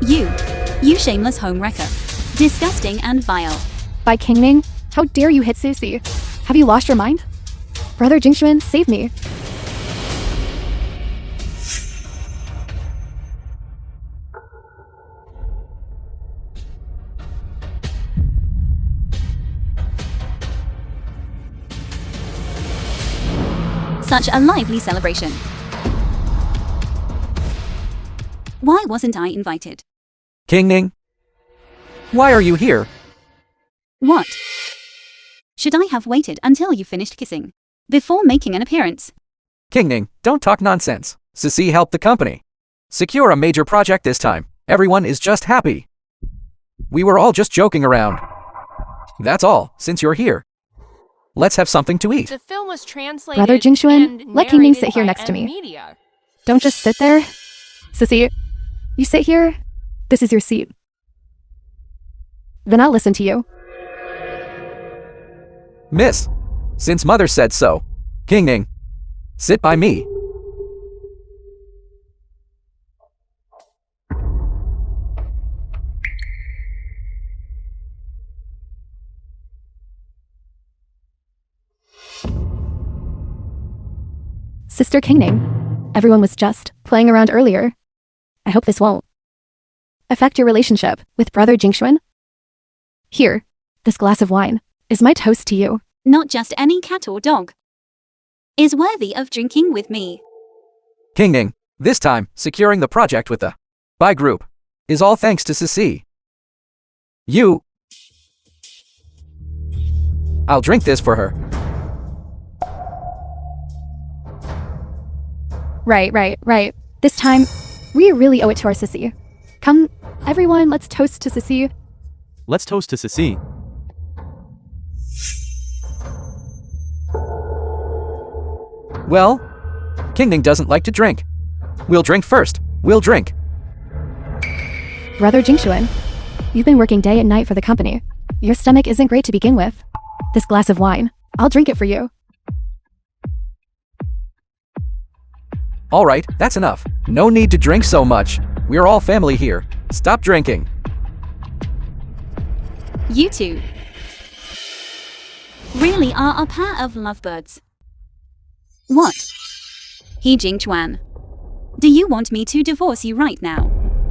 You shameless home wrecker. Disgusting and vile. By King Ming, how dare you hit Sissy? Have you lost your mind? Brother Jingxuan, save me. Such a lively celebration. Why wasn't I invited? King Ning? Why are you here? What? Should I have waited until you finished kissing before making an appearance? King Ning, don't talk nonsense. Sissy helped the company secure a major project this time. Everyone is just happy. We were all just joking around. That's all, since you're here. Let's have something to eat. The film was translated. Brother Jingxuan, and let King Ming sit narrated here by next to me. Media. Don't just sit there. Sissy, you sit here. This is your seat. Then I'll listen to you. Miss, since Mother said so, King Ning, sit by me. Sister King Ning, everyone was just playing around earlier. I hope this won't affect your relationship with Brother Jingxuan. Here, this glass of wine is my toast to you. Not just any cat or dog is worthy of drinking with me. King Ning, this time, securing the project with the Buy Group is all thanks to Sissy. I'll drink this for her. Right. This time, we really owe it to our Sissy. Come, everyone, let's toast to Sissy. Let's toast to Sissy. Well, King Ning doesn't like to drink. We'll drink first. We'll drink. Brother Jingxuan, you've been working day and night for the company. Your stomach isn't great to begin with. This glass of wine, I'll drink it for you. All right, that's enough. No need to drink so much. We're all family here. Stop drinking. You two really are a pair of lovebirds. What? He Jingxuan, do you want me to divorce you right now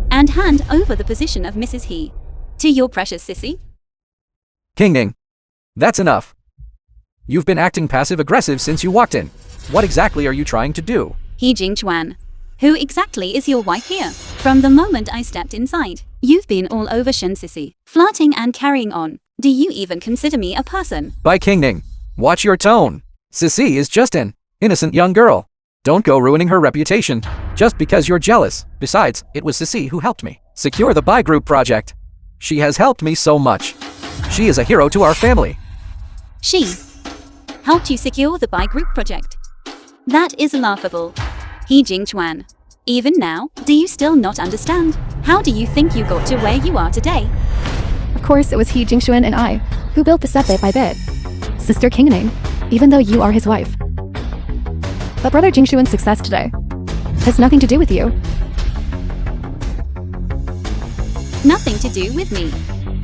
and hand over the position of Mrs. He to your precious Sissy? King Ning, that's enough. You've been acting passive-aggressive since you walked in. What exactly are you trying to do? He Jingxuan, who exactly is your wife here? From the moment I stepped inside, you've been all over Shen Sissy, flirting and carrying on. Do you even consider me a person? By King Ning, watch your tone. Sissy is just an innocent young girl. Don't go ruining her reputation just because you're jealous. Besides, it was Sissy who helped me secure the Buy Group project. She has helped me so much. She is a hero to our family. She helped you secure the Buy Group project? That is laughable. He Jingxuan, even now, do you still not understand? How do you think you got to where you are today? Of course, it was he, Jingxuan, and I who built this up bit by bit. Sister King Ning, even though you are his wife. But Brother Jingxuan's success today has nothing to do with you. Nothing to do with me.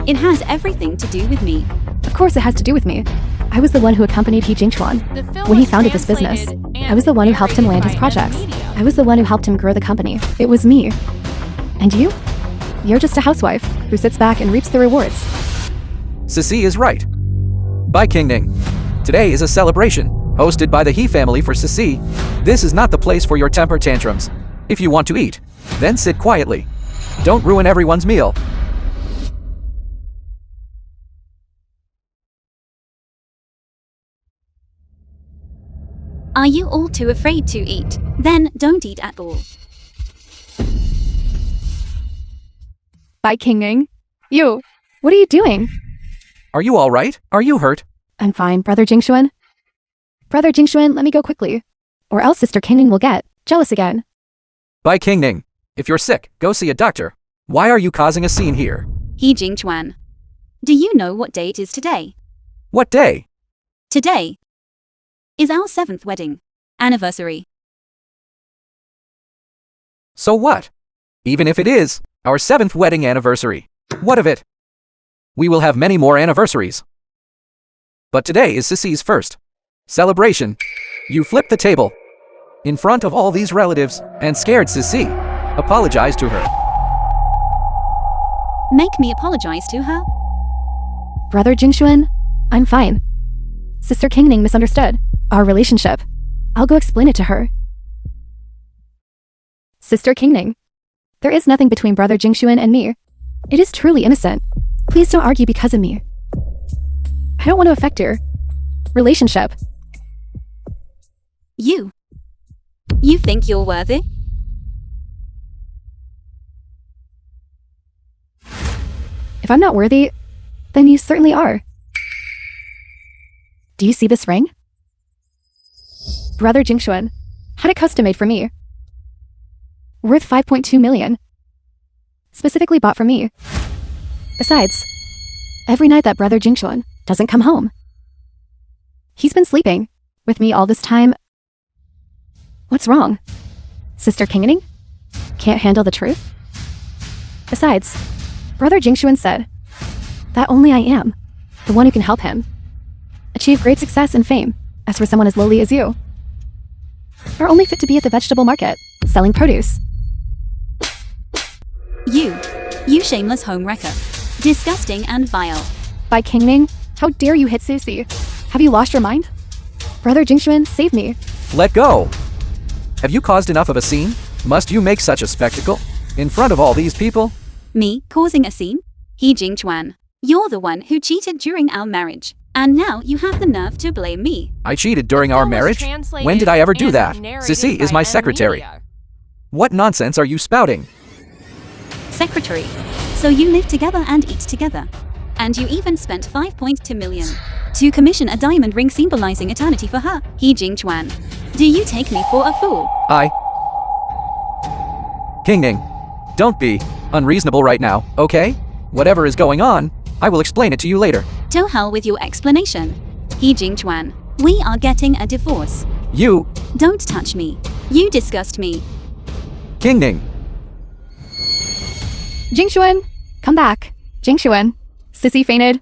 It has everything to do with me. Of course it has to do with me. I was the one who accompanied He Jingxuan The film when he was founded this business. translated I was the one who helped him land his narrated by projects. Media. I was the one who helped him grow the company. It was me. And you? You're just a housewife who sits back and reaps the rewards. Sissy is right. By King Ning, today is a celebration hosted by the He family for Sissy. This is not the place for your temper tantrums. If you want to eat, then sit quietly. Don't ruin everyone's meal. Are you all too afraid to eat? Then don't eat at all. By King Ning. You, what are you doing? Are you all right? Are you hurt? I'm fine, Brother Jingxuan. Brother Jingxuan, let me go quickly. Or else Sister King Ning will get jealous again. By King Ning, if you're sick, go see a doctor. Why are you causing a scene here? He Jingxuan, do you know what day it is today? What day? Today is our 7th wedding anniversary. So what? Even if it is, Our 7th wedding anniversary. What of it? We will have many more anniversaries. But today is Sissy's first celebration. You flipped the table in front of all these relatives and scared Sissy. Apologize to her. Make me apologize to her? Brother Jingxuan, I'm fine. Sister Kingning misunderstood our relationship. I'll go explain it to her. Sister Kingning, there is nothing between Brother Jingxuan and me. It is truly innocent. Please don't argue because of me. I don't want to affect your relationship. You think you're worthy? If I'm not worthy, then you certainly are. Do you see this ring? Brother Jingxuan had it custom made for me. Worth 5.2 million. Specifically bought for me. Besides, every night that Brother Jingxuan doesn't come home, he's been sleeping with me all this time. What's wrong? Sister Kingning can't handle the truth? Besides, Brother Jingxuan said that only I am the one who can help him achieve great success and fame. As for someone as lowly as you, are only fit to be at the vegetable market, selling produce. You shameless home wrecker. Disgusting and vile. By Kingning, how dare you hit Sissy? Have you lost your mind? Brother Jingxuan, save me. Let go. Have you caused enough of a scene? Must you make such a spectacle in front of all these people? Me causing a scene? He Jingchuan. You're the one who cheated during our marriage. And now you have the nerve to blame me. I cheated during our marriage? When did I ever do that? Sissy is my secretary. What nonsense are you spouting? Secretary. So you live together and eat together. And you even spent 5.2 million to commission a diamond ring symbolizing eternity for her. He Jingchuan. Do you take me for a fool? Kingning, don't be unreasonable right now, okay? Whatever is going on, I will explain it to you later. To hell with your explanation. He Jingchuan. We are getting a divorce. You... Don't touch me. You disgust me. Kingning. Jingxuan, come back. Jingxuan, Sissy fainted.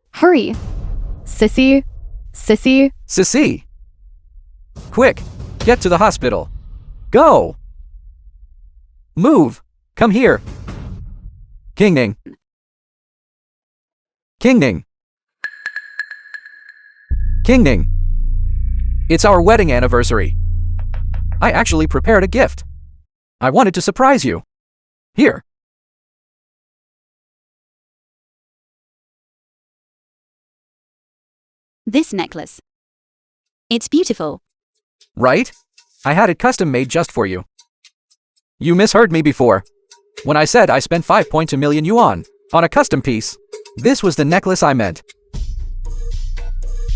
Hurry. Sissy. Sissy. Quick, get to the hospital. Go. Move. Come here. Kingning. It's our wedding anniversary. I actually prepared a gift. I wanted to surprise you. Here. This necklace. It's beautiful. Right? I had it custom made just for you. You misheard me before. When I said I spent 5.2 million yuan on a custom piece, this was the necklace I meant.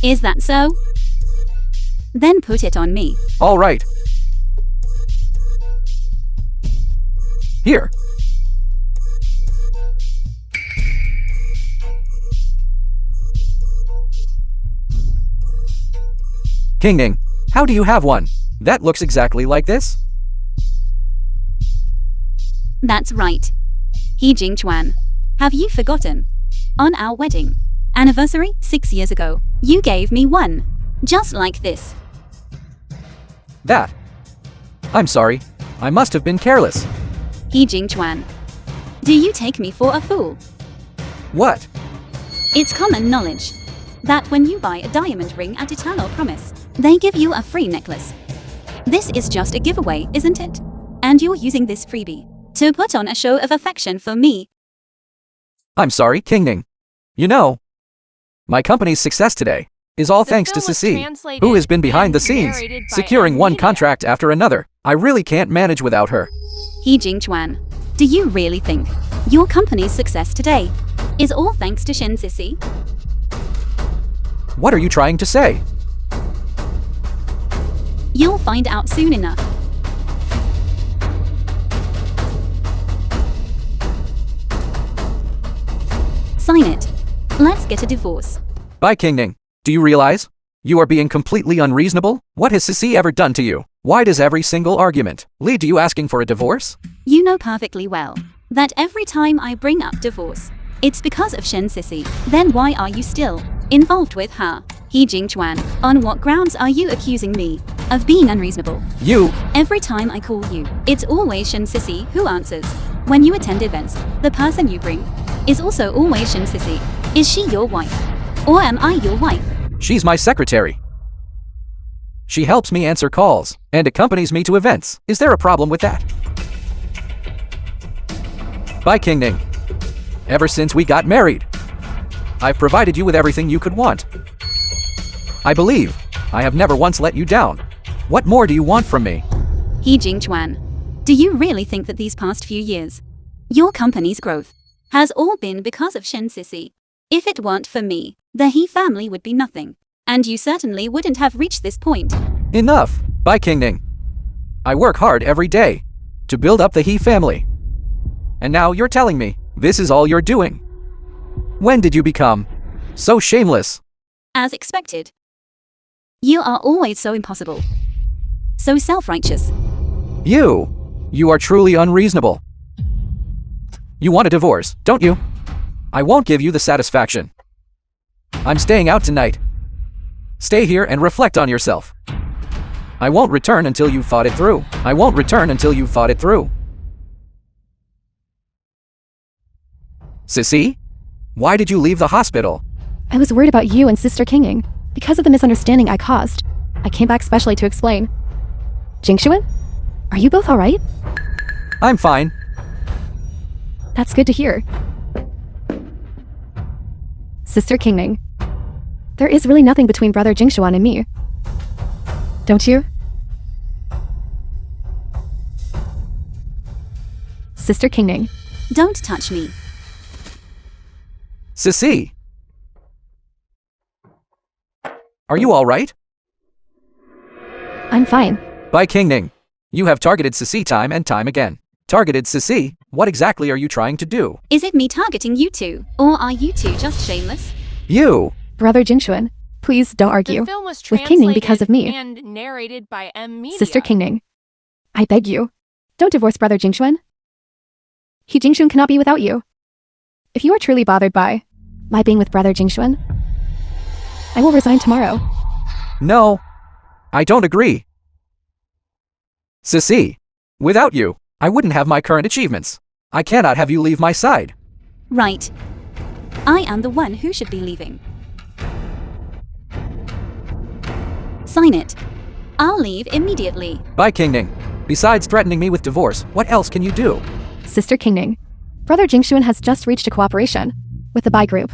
Is that so? Then put it on me. All right. Here. Kingning, how do you have one that looks exactly like this? That's right. He Jingchuan. Have you forgotten? On our wedding anniversary 6 years ago, you gave me one just like this. That. I'm sorry. I must have been careless. He Jingchuan. Do you take me for a fool? What? It's common knowledge that when you buy a diamond ring at Eternal Promise, they give you a free necklace. This is just a giveaway, isn't it? And you're using this freebie to put on a show of affection for me. I'm sorry, Kingning. You know, my company's success today is all thanks to Sissy, who has been behind the scenes, securing one contract after another. I really can't manage without her. He Jingchuan. Do you really think your company's success today is all thanks to Shen Sissy? What are you trying to say? You'll find out soon enough. Sign it. Let's get a divorce. Bye, Kingning. Do you realize you are being completely unreasonable? What has Sissy ever done to you? Why does every single argument lead to you asking for a divorce? You know perfectly well that every time I bring up divorce, it's because of Shen Sissy. Then why are you still involved with her? He Jingchuan, on what grounds are you accusing me of being unreasonable? You. Every time I call you, it's always Shen Sissy who answers. When you attend events, the person you bring is also always Shen Sissy. Is she your wife? Or am I your wife? She's my secretary. She helps me answer calls and accompanies me to events. Is there a problem with that? By King Ning. Ever since we got married, I've provided you with everything you could want. I believe I have never once let you down. What more do you want from me? He Jingchuan, do you really think that these past few years, your company's growth has all been because of Shen Sissy? If it weren't for me, the He family would be nothing, and you certainly wouldn't have reached this point. Enough, By King Ning. I work hard every day to build up the He family. And now you're telling me this is all you're doing. When did you become so shameless? As expected. You are always so impossible. So self-righteous. You are truly unreasonable. You want a divorce, don't you? I won't give you the satisfaction. I'm staying out tonight. Stay here and reflect on yourself. I won't return until you've thought it through. I won't return until you've thought it through. Sissy? Why did you leave the hospital? I was worried about you and Sister Kinging because of the misunderstanding I caused. I came back specially to explain. Jingshuan? Are you both alright? I'm fine. That's good to hear. Sister Kingning, there is really nothing between Brother Jingshuan and me. Don't you? Sister Kingning. Don't touch me. Sissy! Are you alright? I'm fine. By King Ning, you have targeted Sissy time and time again. Targeted Sissy? What exactly are you trying to do? Is it me targeting you two, or are you two just shameless? You! Brother Jingshuan, please don't argue The film was with Kingning because of me. and narrated by M Media. Sister Kingning, I beg you, don't divorce Brother Jingshuan. He Jingshuan cannot be without you. If you are truly bothered by my being with Brother Jingshuan, I will resign tomorrow. No, I don't agree. Sissy, without you, I wouldn't have my current achievements. I cannot have you leave my side. Right. I am the one who should be leaving. Sign it. I'll leave immediately. By King Ning, besides threatening me with divorce, what else can you do? Sister Kingning, Brother Jingshuan has just reached a cooperation with the Bai group.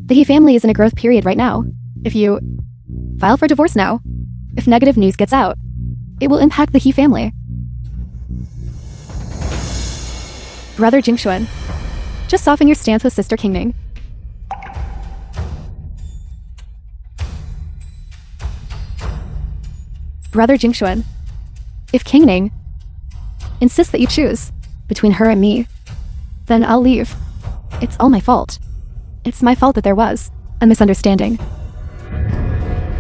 The He family is in a growth period right now. If you file for divorce now, if negative news gets out, it will impact the He family. Brother Jingshuan, just soften your stance with Sister Kingning. Brother Jingshuan, if Kingning insists that you choose between her and me, then I'll leave. It's all my fault. It's my fault that there was a misunderstanding.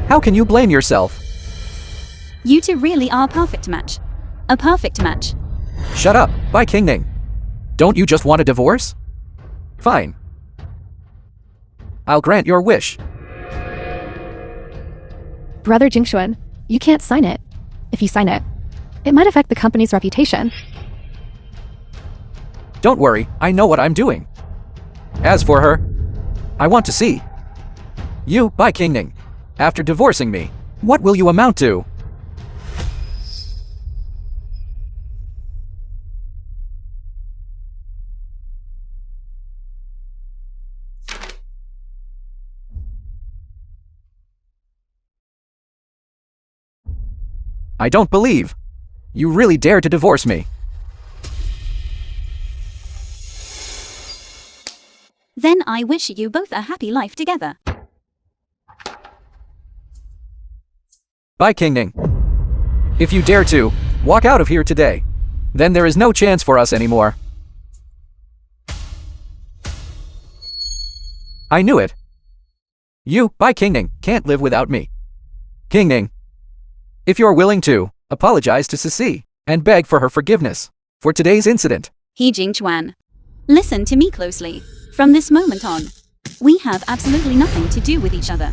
How can you blame yourself? You two really are a perfect match. A perfect match. Shut up, By King Ning. Don't you just want a divorce? Fine. I'll grant your wish. Brother Jingshuan, you can't sign it. If you sign it, it might affect the company's reputation. Don't worry, I know what I'm doing. As for her, I want to see. You, By King Ning, after divorcing me, what will you amount to? I don't believe you really dare to divorce me. Then I wish you both a happy life together. By King Ning, if you dare to walk out of here today, then there is no chance for us anymore. I knew it. You, By King Ning, can't live without me. King Ning, if you're willing to, apologize to Sissy and beg for her forgiveness for today's incident. He Jingchuan, Listen to me closely. From this moment on, we have absolutely nothing to do with each other.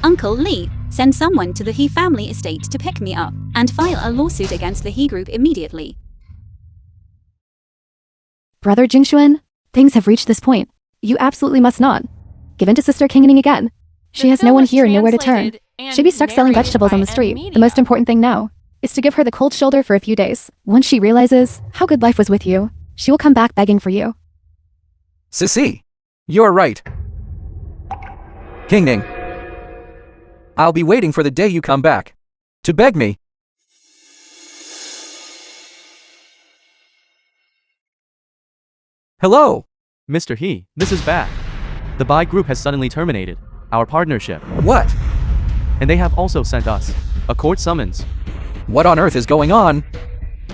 Uncle Lee, send someone to the He family estate to pick me up and file a lawsuit against the He group immediately. Brother Jingxuan, things have reached this point. You absolutely must not give in to Sister Kingning again. She has no one here and nowhere to turn. She'd be stuck selling vegetables on the street. The most important thing now is to give her the cold shoulder for a few days. Once she realizes how good life was with you, she will come back begging for you. Sissy, you're right. Kingning, I'll be waiting for the day you come back to beg me. Hello. Mr. He, this is bad. The buy group has suddenly terminated our partnership. What? And they have also sent us a court summons. What on earth is going on?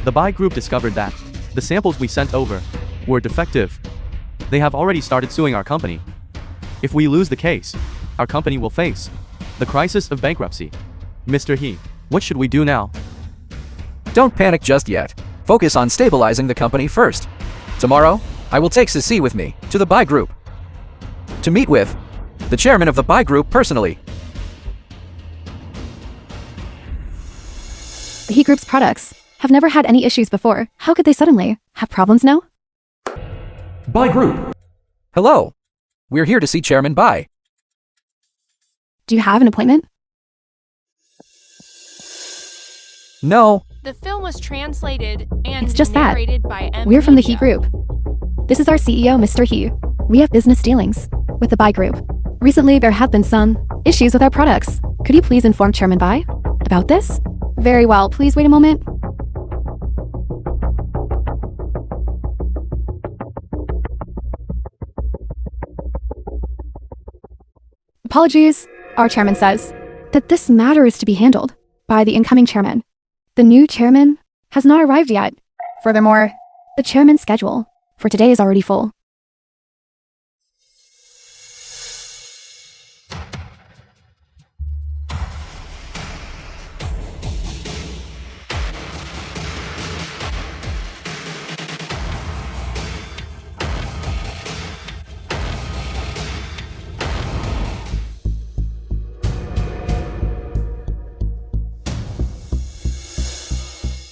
The buy group discovered that the samples we sent over were defective. They have already started suing our company. If we lose the case, our company will face the crisis of bankruptcy. Mr. He, what should we do now? Don't panic just yet. Focus on stabilizing the company first. Tomorrow, I will take Sissy with me to the buy group to meet with the chairman of the buy group personally. The He group's products have never had any issues before. How could they suddenly have problems now? Buy group. Hello. We're here to see Chairman Bai. Do you have an appointment? No. The film was translated and It's just that. narrated by M. We're from the He Media. group. This is our CEO, Mr. He. We have business dealings with the Buy group. Recently, there have been some issues with our products. Could you please inform Chairman Bai about this? Very well. Please wait a moment. Apologies. Our chairman says that this matter is to be handled by the incoming chairman. The new chairman has not arrived yet. Furthermore, the chairman's schedule for today is already full.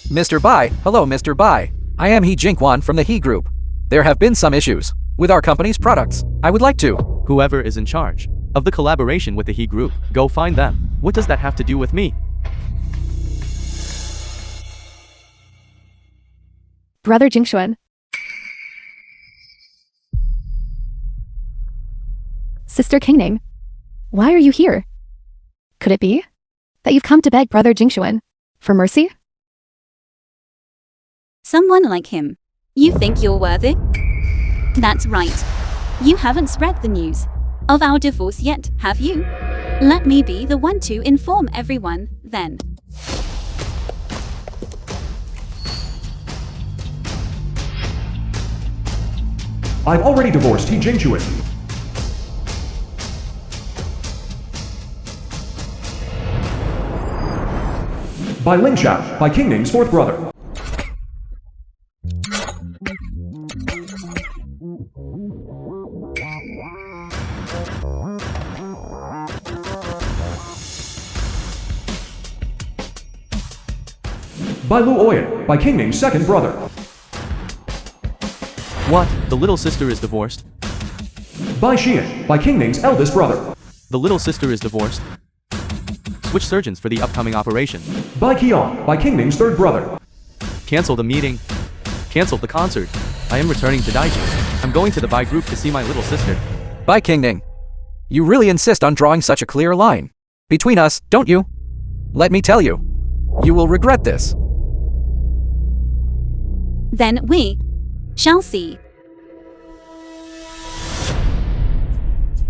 Mr. Bai, hello Mr. Bai. I am He Jinkwan from the He Group. There have been some issues with our company's products. I would like to. Whoever is in charge of the collaboration with the He group, go find them. What does that have to do with me? Brother Jingxuan. Sister Kingning, why are you here? Could it be that you've come to beg Brother Jingxuan for mercy? Someone like him. You think you're worthy? That's right. You haven't spread the news of our divorce yet, have you? Let me be the one to inform everyone, then. I've already divorced He Jingchuan. By Ling Xiao, by King Ning's fourth brother. By Lu Oyen, by King Ning's second brother. What? The little sister is divorced? By Xian, by King Ning's eldest brother. The little sister is divorced? Switch surgeons for the upcoming operation. By Qian, by King Ning's third brother. Cancel the meeting. Cancel the concert. I am returning to Daiji. I'm going to the Bai group to see my little sister. Bai Kingning. You really insist on drawing such a clear line between us, don't you? Let me tell you, you will regret this. Then we shall see.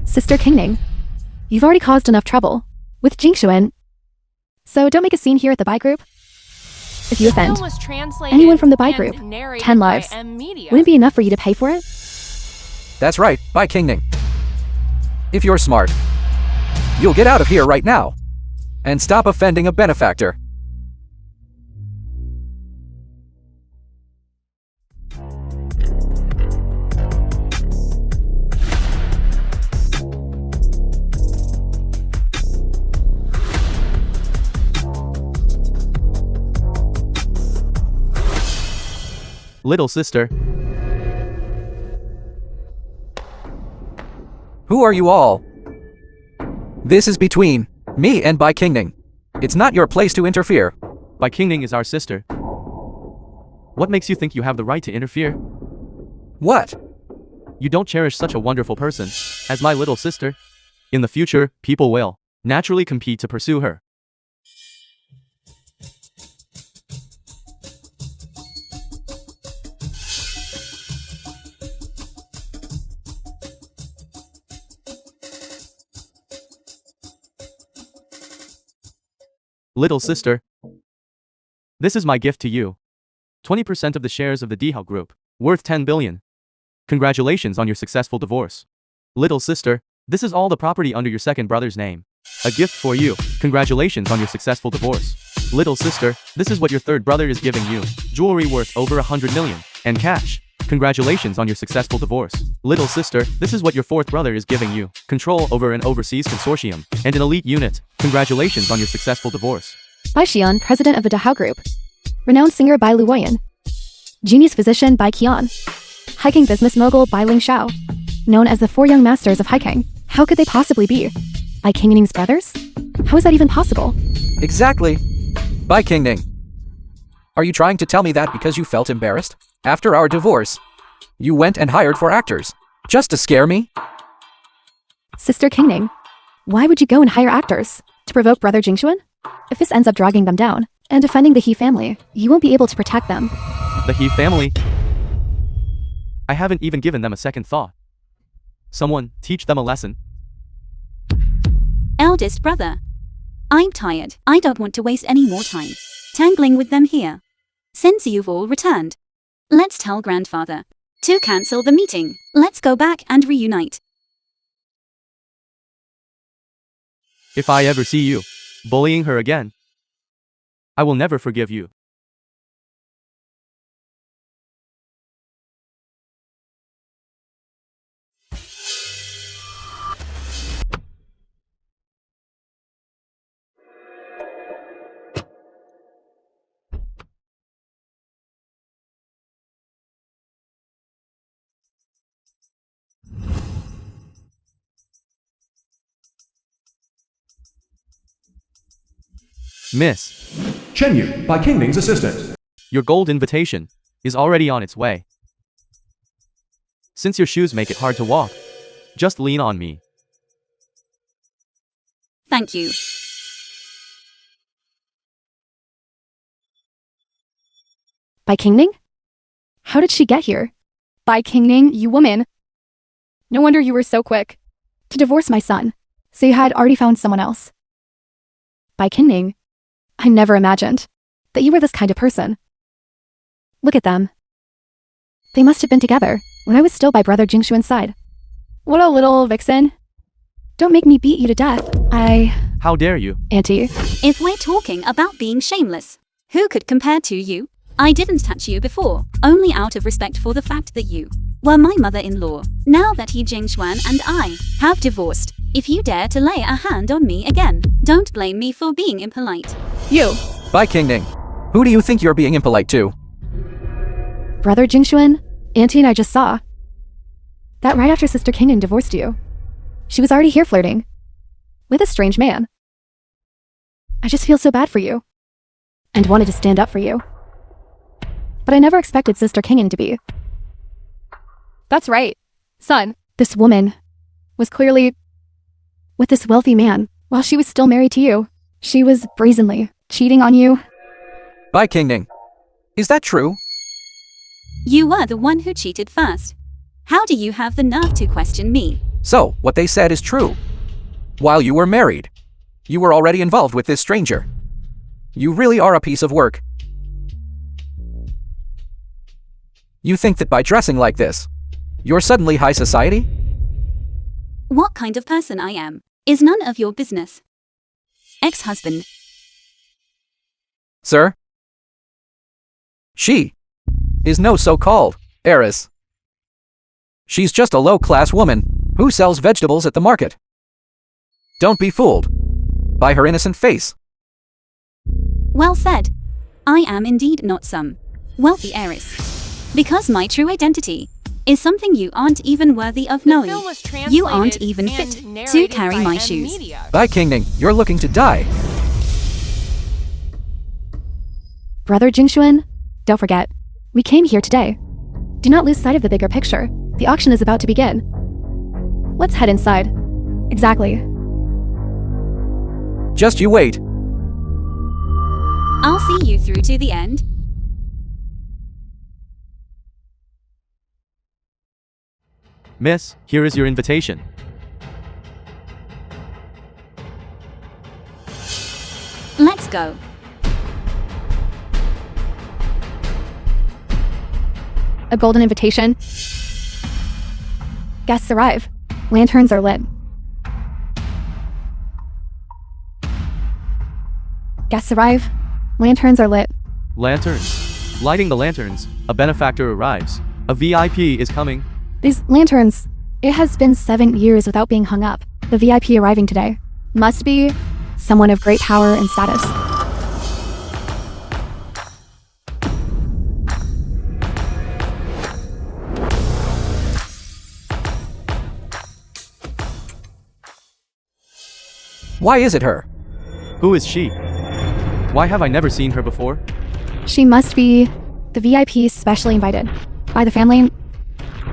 Sister Kingning, you've already caused enough trouble with Jingxuan, so don't make a scene here at the Bai group. If you The film offend was translated anyone from the Bai and group, narrated 10 by lives. M. Media. Wouldn't it be enough for you to pay for it? That's right, Bai Kingning. If you're smart, you'll get out of here right now and stop offending a benefactor. Little sister. Who are you all? This is between me and Bai Qingning. It's not your place to interfere. Bai Qingning is our sister. What makes you think you have the right to interfere? What? You don't cherish such a wonderful person as my little sister. In the future, people will naturally compete to pursue her. Little sister. This is my gift to you. 20% of the shares of the Dihao Group, worth 10 billion. Congratulations on your successful divorce. Little sister, this is all the property under your second brother's name. A gift for you. Congratulations on your successful divorce. Little sister, this is what your third brother is giving you. Jewelry worth over 100 million. And cash. Congratulations on your successful divorce. Little sister, this is what your fourth brother is giving you. Control over an overseas consortium and an elite unit. Congratulations on your successful divorce. Bai Xian, president of the Dahao Group. Renowned singer Bai Luoyan. Genius physician Bai Qian. Hiking business mogul Bai Ling Shao. Known as the four young masters of hiking. How could they possibly be? Bai Qingning's brothers? How is that even possible? Exactly. Bai Qingning. Are you trying to tell me that because you felt embarrassed? After our divorce, you went and hired 4 actors. Just to scare me? Sister Qingning, why would you go and hire actors? To provoke brother Jingxuan? If this ends up dragging them down and defending the He family, you won't be able to protect them. The He family? I haven't even given them a second thought. Someone teach them a lesson. Eldest brother. I'm tired. I don't want to waste any more time tangling with them here. Since you've all returned, let's tell grandfather to cancel the meeting. Let's go back and reunite. If I ever see you bullying her again, I will never forgive you. Miss, Chen Yu, Bai Qingning's assistant. your gold invitation is already on its way. Since your shoes make it hard to walk, just lean on me. Thank you. Bai Qingning? How did she get here? Bai Qingning, you woman. No wonder you were so quick to divorce my son, so you had already found someone else. Bai Qingning, I never imagined that you were this kind of person. Look at them. They must have been together when I was still by brother Jingxuan's side. What a little vixen. Don't make me beat you to death. How dare you? Auntie. If we're talking about being shameless, who could compare to you? I didn't touch you before, only out of respect for the fact that you were my mother-in-law. Now that He Jingxuan and I have divorced, if you dare to lay a hand on me again, don't blame me for being impolite. You. Bai Qingning. Who do you think you're being impolite to? Brother Jingxuan, Auntie and I just saw that right after Sister Qingning divorced you, she was already here flirting with a strange man. I just feel so bad for you and wanted to stand up for you. But I never expected Sister Qingning to be. That's right, son. This woman was clearly with this wealthy man while she was still married to you. She was brazenly cheating on you. Bai Qingning. Is that true? You were the one who cheated first. How do you have the nerve to question me? So, what they said is true. While you were married, you were already involved with this stranger. You really are a piece of work. You think that by dressing like this, you're suddenly high society? What kind of person I am is none of your business. Ex-husband. Sir? She is no so-called heiress. She's just a low-class woman who sells vegetables at the market. Don't be fooled by her innocent face. Well said. I am indeed not some wealthy heiress. Because my true identity is something you aren't even worthy of knowing. Film was You aren't translated even and fit to narrated carry by my M shoes. Media. Bye, Kingning. You're looking to die. Brother Jingshuan, don't forget, we came here today. Do not lose sight of the bigger picture. The auction is about to begin. Let's head inside. Exactly. Just you wait. I'll see you through to the end. Miss, here is your invitation. Let's go. A golden invitation. Guests arrive. Lanterns are lit. Guests arrive. Lanterns are lit. Lanterns. Lighting the lanterns, a benefactor arrives. A VIP is coming. These lanterns. It has been 7 years without being hung up. The VIP arriving today must be someone of great power and status. Why is it her? Who is she? Why have I never seen her before? She must be the VIP specially invited by the family.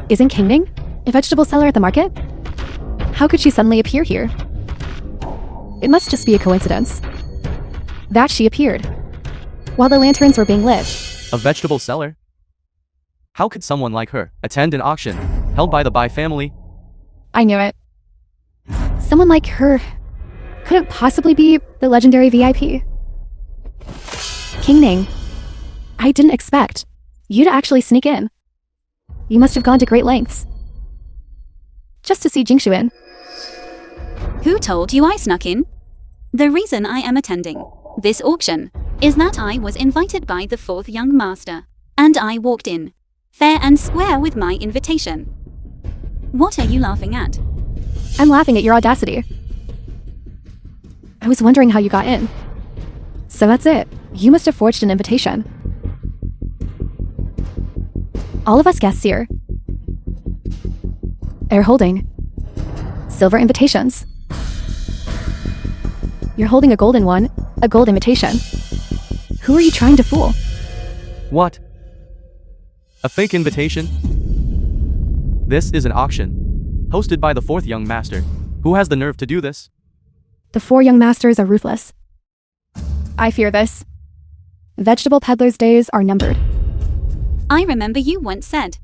Isn't Kingning a vegetable seller at the market? How could she suddenly appear here? It must just be a coincidence that she appeared while the lanterns were being lit. A vegetable seller? How could someone like her attend an auction held by the Bai family? I knew it. Someone like her couldn't possibly be the legendary VIP. Kingning, I didn't expect you to actually sneak in. You must have gone to great lengths just to see Jingshuan. Who told you I snuck in? The reason I am attending this auction is that I was invited by the fourth young master, and I walked in, fair and square with my invitation. What are you laughing at? I'm laughing at your audacity. I was wondering how you got in. So that's it. You must have forged an invitation. All of us guests here are holding silver invitations. You're holding a golden one, a gold invitation. Who are you trying to fool? What? A fake invitation? This is an auction, hosted by the fourth young master. Who has the nerve to do this? The four young masters are ruthless. I fear this. Vegetable peddlers' days are numbered. I remember you once said,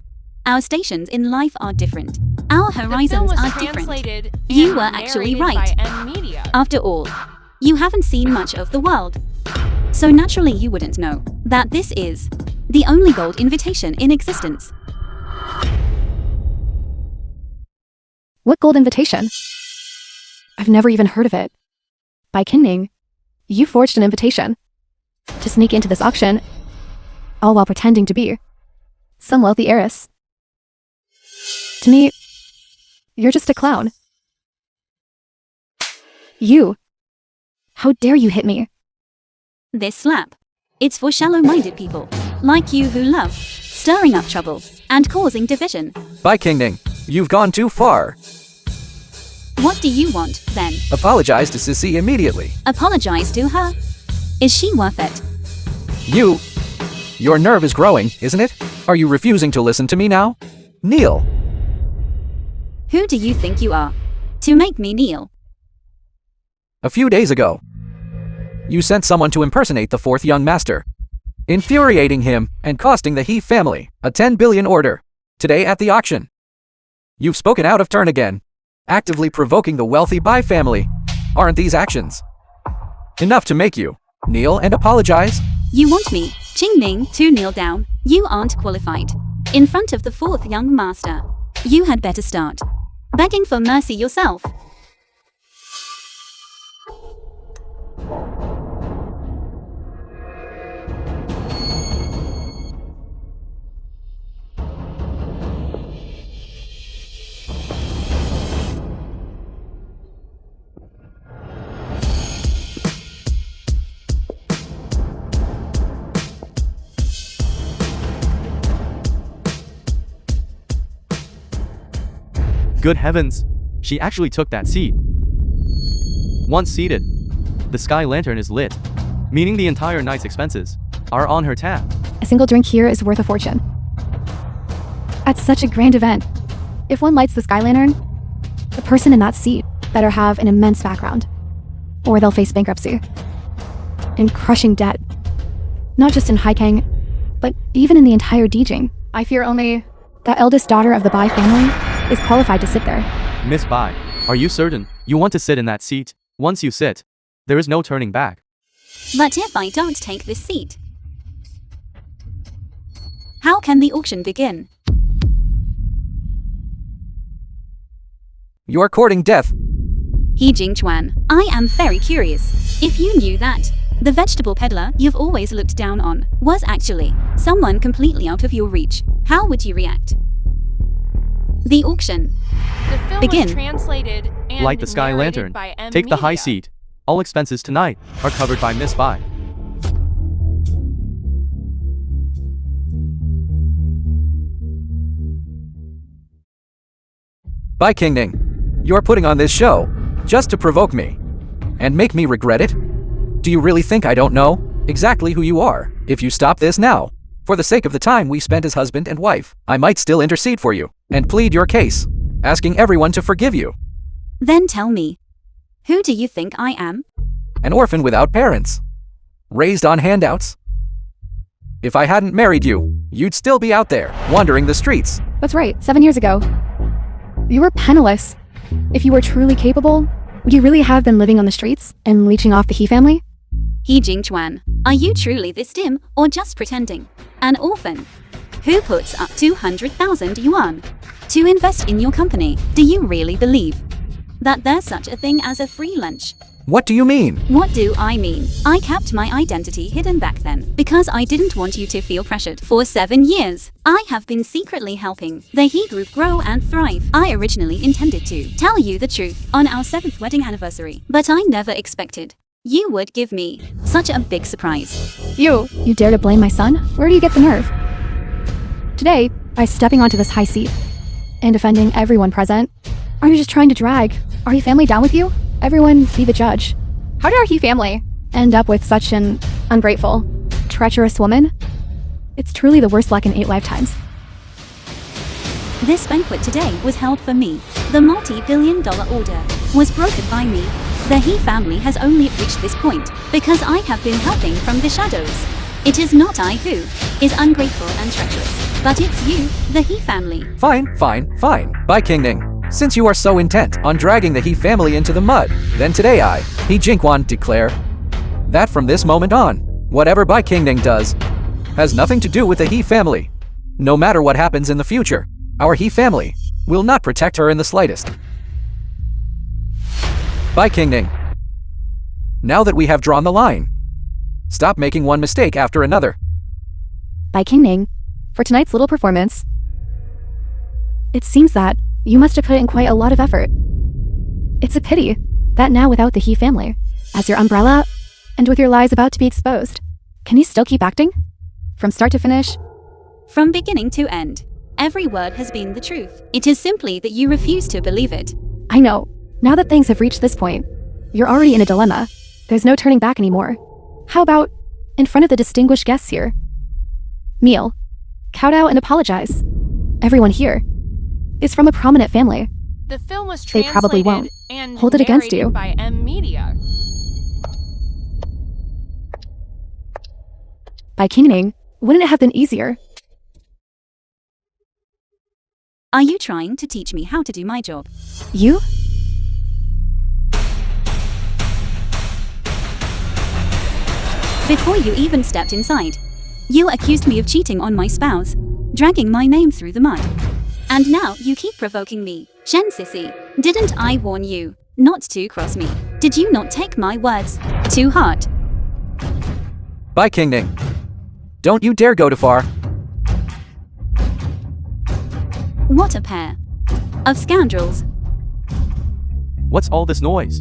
our stations in life are different. Our The film horizons was are different. translated You and were actually narrated right. by M Media. After all, you haven't seen much of the world. So naturally you wouldn't know that this is the only gold invitation in existence. What gold invitation? I've never even heard of it. By Kingning, you forged an invitation to sneak into this auction, all while pretending to be some wealthy heiress. To me, you're just a clown. You. How dare you hit me? This slap. It's for shallow-minded people like you who love stirring up trouble and causing division. Bye, Kingning. You've gone too far. What do you want, then? Apologize to Sissy immediately. Apologize to her? Is she worth it? Your nerve is growing, isn't it? Are you refusing to listen to me now? Kneel. Who do you think you are to make me kneel? A few days ago, you sent someone to impersonate the fourth young master, infuriating him and costing the He family a 10 billion order. Today at the auction, you've spoken out of turn again, actively provoking the wealthy Bai family. Aren't these actions enough to make you kneel and apologize? You want me, Qingning, to kneel down? You aren't qualified. In front of the fourth young master, you had better start begging for mercy yourself. Good heavens. She actually took that seat. Once seated, the sky lantern is lit, meaning the entire night's expenses are on her tab. A single drink here is worth a fortune. At such a grand event, if one lights the sky lantern, the person in that seat better have an immense background, or they'll face bankruptcy and crushing debt. Not just in Haikang, but even in the entire Dijing. I fear only the eldest daughter of the Bai family is qualified to sit there. Miss Bai, are you certain you want to sit in that seat? Once you sit, there is no turning back. But if I don't take this seat, how can the auction begin? You're courting death. He Jingchuan, I am very curious. If you knew that the vegetable peddler you've always looked down on was actually someone completely out of your reach, how would you react? The auction. The film Begin. was translated and Light the sky narrated lantern. by M Take the high Media. seat. All expenses tonight are covered by Miss Bai. Bai Qingning, you're putting on this show just to provoke me and make me regret it? Do you really think I don't know exactly who you are? If you stop this now, for the sake of the time we spent as husband and wife, I might still intercede for you and plead your case, asking everyone to forgive you. Then tell me, who do you think I am? An orphan without parents, raised on handouts. If I hadn't married you, you'd still be out there, wandering the streets. That's right, 7 years ago. You were penniless. If you were truly capable, would you really have been living on the streets and leeching off the He family? He Jingchuan, are you truly this dim or just pretending? An orphan who puts up 200,000 yuan to invest in your company. Do you really believe that there's such a thing as a free lunch? What do you mean? What do I mean? I kept my identity hidden back then because I didn't want you to feel pressured. For 7 years, I have been secretly helping the He group grow and thrive. I originally intended to tell you the truth on our 7th wedding anniversary, but I never expected you would give me such a big surprise. You dare to blame my son? Where do you get the nerve? Today, by stepping onto this high seat and defending everyone present, are you just trying to drag our He family down with you? Everyone be the judge. How did our He family end up with such an ungrateful, treacherous woman? It's truly the worst luck in 8 lifetimes. This banquet today was held for me. The multi-billion-dollar order was broken by me. The He family has only reached this point because I have been helping from the shadows. It is not I who is ungrateful and treacherous, but it's you, the He family. Fine. Bai Qingning, since you are so intent on dragging the He family into the mud, then today I, He Jingquan, declare that from this moment on, whatever Bai Qingning does has nothing to do with the He family. No matter what happens in the future, our He family will not protect her in the slightest. Bai Qingning, now that we have drawn the line, stop making one mistake after another. Bai Qingning, for tonight's little performance, it seems that you must have put in quite a lot of effort. It's a pity that now without the He family as your umbrella, and with your lies about to be exposed, can you still keep acting? From start to finish? From beginning to end, every word has been the truth. It is simply that you refuse to believe it. I know. Now that things have reached this point, you're already in a dilemma. There's no turning back anymore. How about in front of the distinguished guests here? Kneel, kowtow, and apologize. Everyone here is from a prominent family. The film was They translated probably won't and hold it against narrated you. by M Media. Bai Qingning, wouldn't it have been easier? Are you trying to teach me how to do my job? You? Before you even stepped inside, you accused me of cheating on my spouse, dragging my name through the mud. And now you keep provoking me. Shen Sissy, didn't I warn you not to cross me? Did you not take my words to heart? Bai Qingning, don't you dare go too far. What a pair of scoundrels. What's all this noise?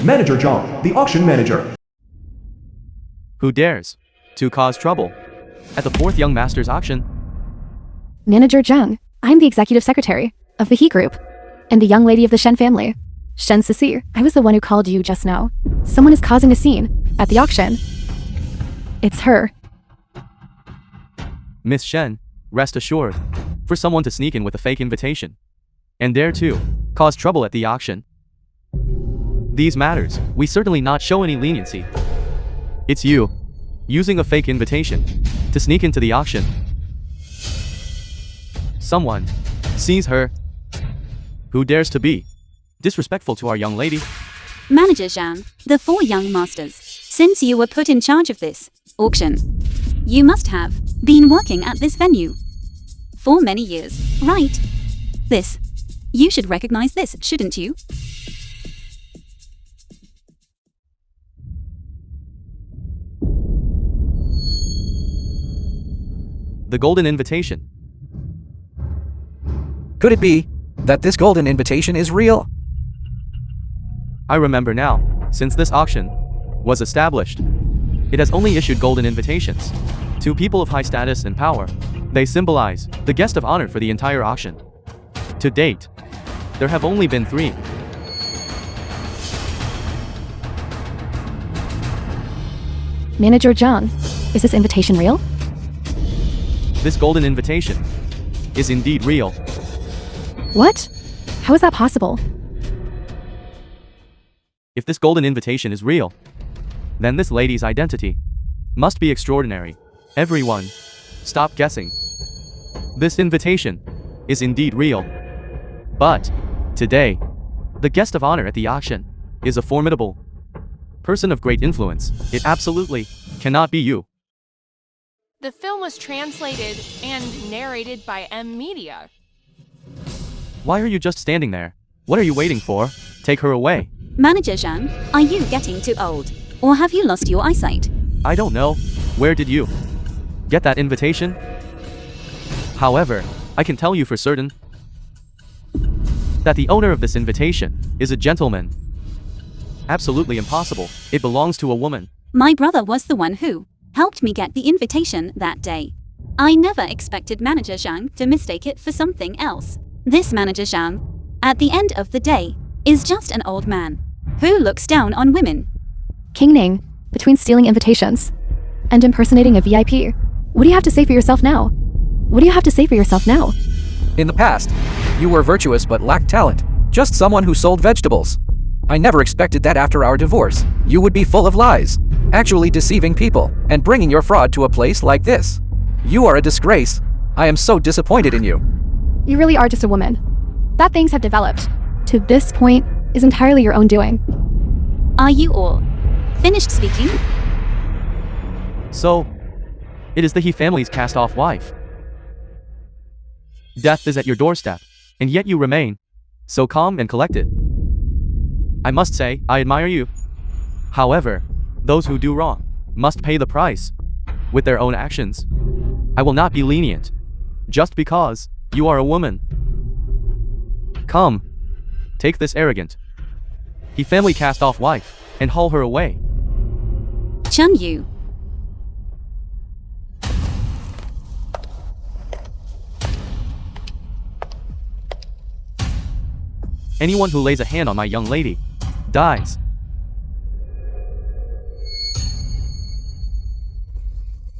Manager John, the auction manager. Who dares to cause trouble? at the 4th Young Masters auction. Manager Zhang, I'm the executive secretary of the He Group and the young lady of the Shen family. Shen Sisi, I was the one who called you just now. Someone is causing a scene at the auction. It's her. Miss Shen, rest assured, for someone to sneak in with a fake invitation and dare to cause trouble at the auction. These matters, we certainly not show any leniency. It's you, using a fake invitation to sneak into the auction. Someone sees her who dares to be disrespectful to our young lady. Manager Zhang, the 4 young masters, since you were put in charge of this auction, you must have been working at this venue for many years, right? You should recognize this, shouldn't you? The golden invitation. Could it be that this golden invitation is real? I remember now, since this auction was established, it has only issued golden invitations to people of high status and power. They symbolize the guest of honor for the entire auction. To date, there have only been 3. Manager Zhang, is this invitation real? This golden invitation is indeed real. What? How is that possible? If this golden invitation is real, then this lady's identity must be extraordinary. Everyone, stop guessing. This invitation is indeed real. But today, the guest of honor at the auction is a formidable person of great influence. It absolutely cannot be you. The film was translated and narrated by M Media. Why are you just standing there? What are you waiting for? Take her away. Manager Zhang, are you getting too old? Or have you lost your eyesight? I don't know. Where did you get that invitation? However, I can tell you for certain that the owner of this invitation is a gentleman. Absolutely impossible. It belongs to a woman. My brother was the one who helped me get the invitation that day. I never expected Manager Zhang to mistake it for something else. This Manager Zhang, at the end of the day, is just an old man who looks down on women. King Ning, between stealing invitations and impersonating a VIP, what do you have to say for yourself now? What do you have to say for yourself now? In the past, you were virtuous but lacked talent. Just someone who sold vegetables. I never expected that after our divorce, you would be full of lies, actually deceiving people, and bringing your fraud to a place like this. You are a disgrace. I am so disappointed in you. You really are just a woman. That things have developed to this point is entirely your own doing. Are you all finished speaking? So, it is the He family's cast-off wife. Death is at your doorstep, and yet you remain so calm and collected. I must say, I admire you. However, those who do wrong must pay the price with their own actions. I will not be lenient just because you are a woman. Come, take this arrogant He family cast-off wife and haul her away. Chun Yu. Anyone who lays a hand on my young lady dies.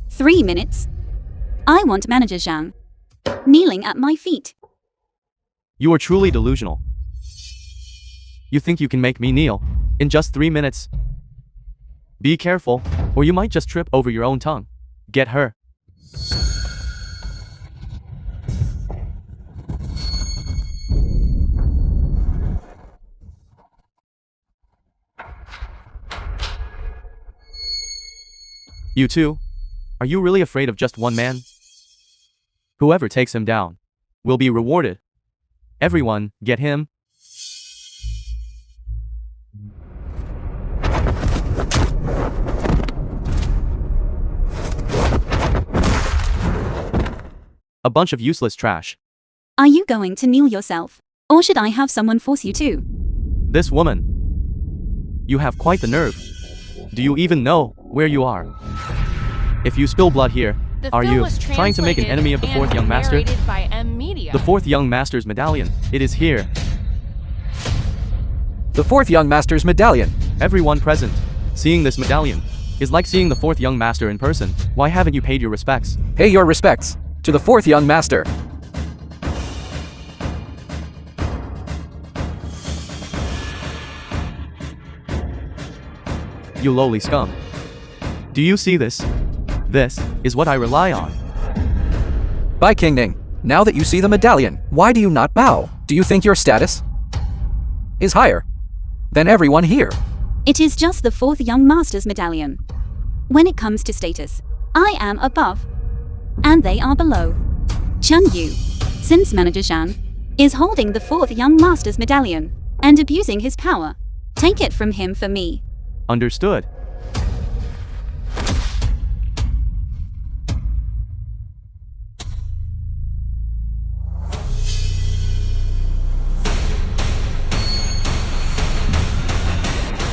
"3 minutes. I want Manager Zhang kneeling at my feet." You are truly delusional. You think you can make me kneel in just 3 minutes? Be careful, or you might just trip over your own tongue. Get her. You too? Are you really afraid of just one man? Whoever takes him down will be rewarded. Everyone, get him. A bunch of useless trash. Are you going to kneel yourself? Or should I have someone force you to? This woman. You have quite the nerve. Do you even know where you are? If you spill blood here, The Are film you was trying to make an translated enemy of the fourth and young master? narrated by Media. The fourth young master's medallion. It is here. The fourth young master's medallion. Everyone present, seeing this medallion, is like seeing the fourth young master in person. Why haven't you paid your respects? Pay your respects to the fourth young master. You lowly scum. Do you see this? This is what I rely on. By King Ning, now that you see the medallion, why do you not bow? Do you think your status is higher than everyone here? It is just the fourth young master's medallion. When it comes to status, I am above, and they are below. Chun Yu, since Manager Zhang is holding the fourth young master's medallion and abusing his power, take it from him for me. Understood.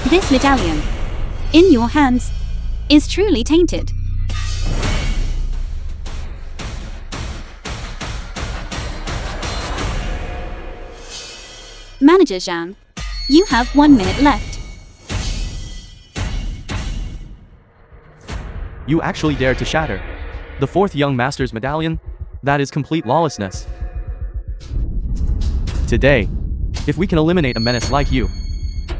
This medallion, in your hands, is truly tainted. Manager Zhang, you have 1 minute left. You actually dared to shatter the fourth young master's medallion? That is complete lawlessness. Today, if we can eliminate a menace like you,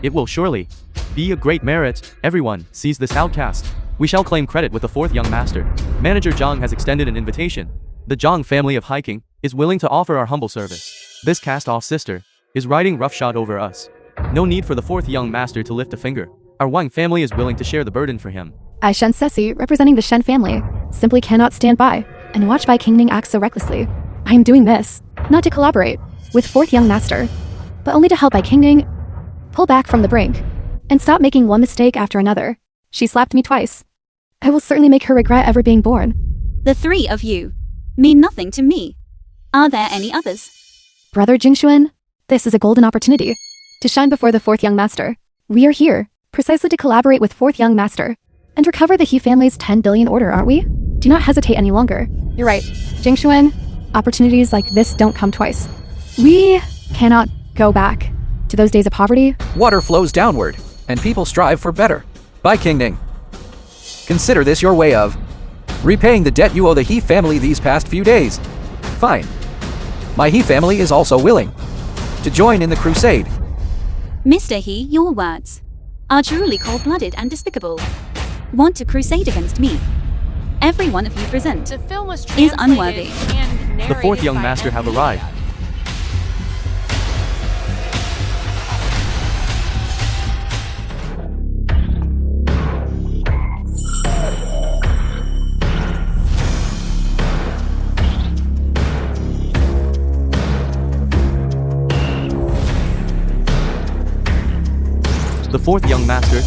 it will surely be a great merit. Everyone sees this outcast. We shall claim credit with the fourth young master. Manager Zhang has extended an invitation. The Zhang family of hiking is willing to offer our humble service. This cast-off sister is riding roughshod over us. No need for the fourth young master to lift a finger. Our Wang family is willing to share the burden for him. I, Shen Ceci, representing the Shen family, simply cannot stand by and watch Bai King Ning act so recklessly. I am doing this, not to collaborate with fourth young master, but only to help Bai King Ning pull back from the brink and stop making one mistake after another. She slapped me twice. I will certainly make her regret ever being born. The three of you mean nothing to me. Are there any others? Brother Jingxuan, this is a golden opportunity to shine before the fourth young master. We are here precisely to collaborate with fourth young master and recover the He family's 10 billion order, aren't we? Do not hesitate any longer. You're right, Jingxuan, opportunities like this don't come twice. We cannot go back to those days of poverty. Water flows downward, and people strive for better. By King Ning, consider this your way of repaying the debt you owe the He family these past few days. Fine. My He family is also willing to join in the crusade. Mr. He, your words are truly cold-blooded and despicable. Want to crusade against me? Every one of you present The film was is translated unworthy. and The fourth narrated young by master have Media. arrived. The fourth young master.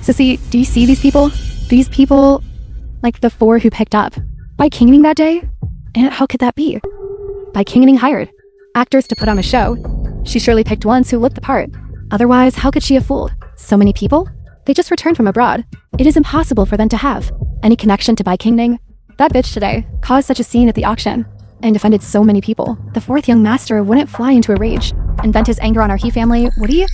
Sissy, do you see these people? These people, like the four who picked up Bai King Ning that day? And how could that be? Bai King Ning hired actors to put on a show. She surely picked ones who looked the part. Otherwise, how could she have fooled so many people? They just returned from abroad. It is impossible for them to have any connection to Bai King Ning. That bitch today caused such a scene at the auction and offended so many people. The fourth young master wouldn't fly into a rage and vent his anger on our He family, would he?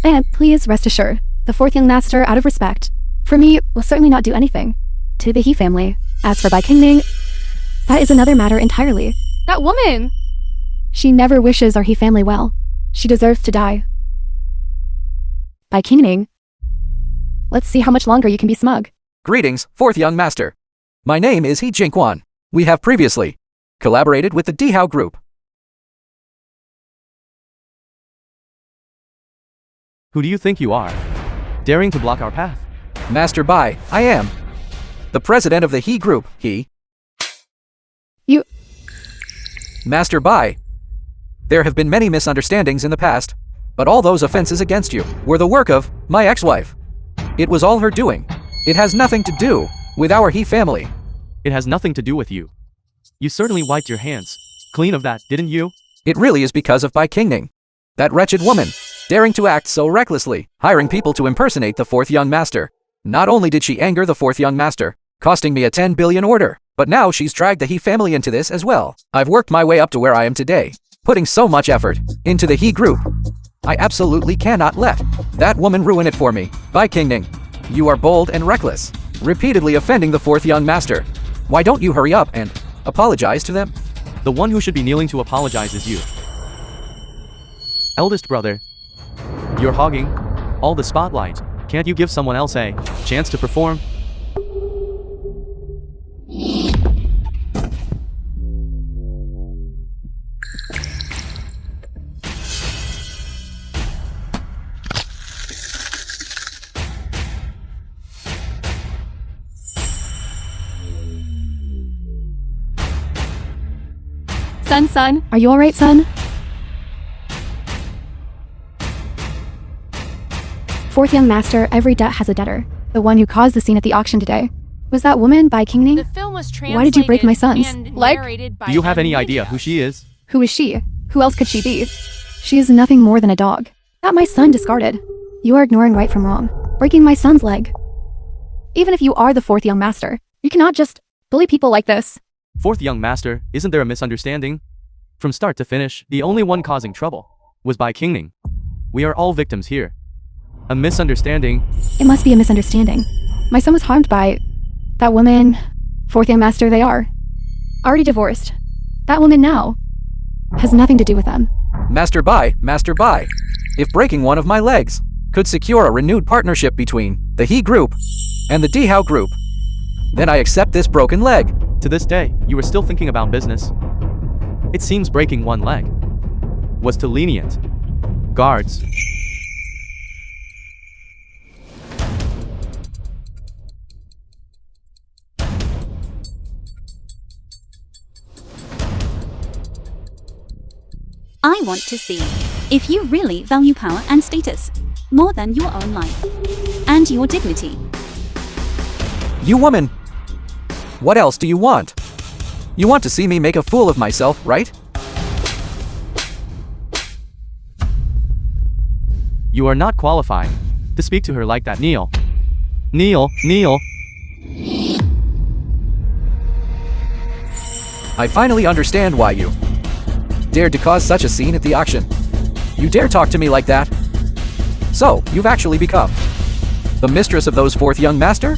And please rest assured, the fourth young master, out of respect for me, will certainly not do anything to the He family. As for Bai King Ning, that is another matter entirely. That woman! She never wishes our He family well. She deserves to die. Bai King Ning, let's see how much longer you can be smug. Greetings, fourth young master. My name is He Jingquan. We have previously collaborated with the Dihao group. Who do you think you are? Daring to block our path? Master Bai, I am the president of the He group. He. You... Master Bai. There have been many misunderstandings in the past, but all those offenses against you were the work of my ex-wife. It was all her doing. It has nothing to do with our He family. It has nothing to do with you. You certainly wiped your hands clean of that, didn't you? It really is because of Bai King Ning. That wretched woman, daring to act so recklessly, hiring people to impersonate the fourth young master. Not only did she anger the fourth young master, costing me a 10 billion order. But now she's dragged the He family into this as well. I've worked my way up to where I am today, putting so much effort into the He group. I absolutely cannot let that woman ruin it for me. By Kingning, you are bold and reckless, repeatedly offending the fourth young master. Why don't you hurry up and apologize to them? The one who should be kneeling to apologize is you. Eldest brother, you're hogging all the spotlight. Can't you give someone else a chance to perform? Son, are you alright, son? Fourth young master, every debt has a debtor. The one who caused the scene at the auction today. Was that woman by Kingning? The film was translated. Why did you break my son's and leg? narrated by Do you have any M idea Media. who she is? Who is she? Who else could she be? She is nothing more than a dog that my son discarded. You are ignoring right from wrong, breaking my son's leg. Even if you are the fourth young master, you cannot just bully people like this. Fourth young master, isn't there a misunderstanding? From start to finish, the only one causing trouble was by Kingning. We are all victims here. A misunderstanding. It must be a misunderstanding. My son was harmed by that woman. Fourth young master they are. Already divorced. That woman now has nothing to do with them. Master Bai. If breaking one of my legs could secure a renewed partnership between the He group and the Dihao group, then I accept this broken leg. To this day, you are still thinking about business. It seems breaking one leg was too lenient. Guards. I want to see if you really value power and status more than your own life and your dignity. You woman! What else do you want? You want to see me make a fool of myself, right? You are not qualified to speak to her like that. Kneel. I finally understand why you dared to cause such a scene at the auction. You dare talk to me like that? So, you've actually become the mistress of those fourth young master?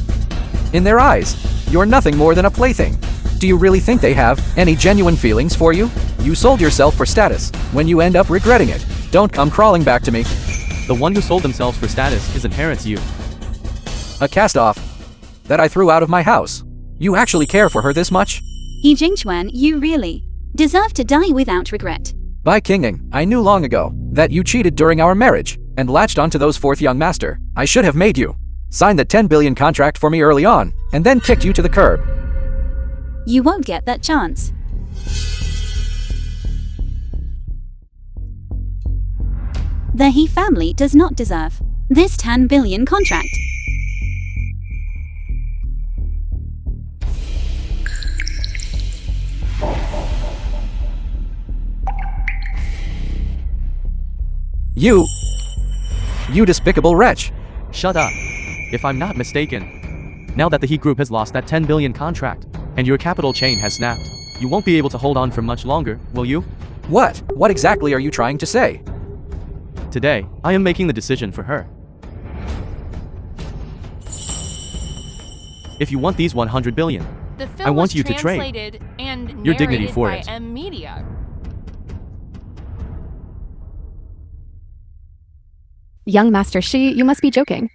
In their eyes, you're nothing more than a plaything. Do you really think they have any genuine feelings for you? You sold yourself for status. When you end up regretting it, don't come crawling back to me. The one who sold themselves for status is inherent you. A cast-off that I threw out of my house. You actually care for her this much? He Jingchuan, you really deserve to die without regret. By Kingning, I knew long ago that you cheated during our marriage and latched onto those fourth young master. I should have made you sign the 10 billion contract for me early on and then kicked you to the curb. You won't get that chance. The He family does not deserve this 10 billion contract. You despicable wretch. Shut up. If I'm not mistaken, now that the He group has lost that 10 billion contract, and your capital chain has snapped, you won't be able to hold on for much longer, will you? What? What exactly are you trying to say? Today, I am making the decision for her. If you want these 100 billion, The film I want was you to trade translated and your dignity narrated for by it. M Media. Young master you must be joking.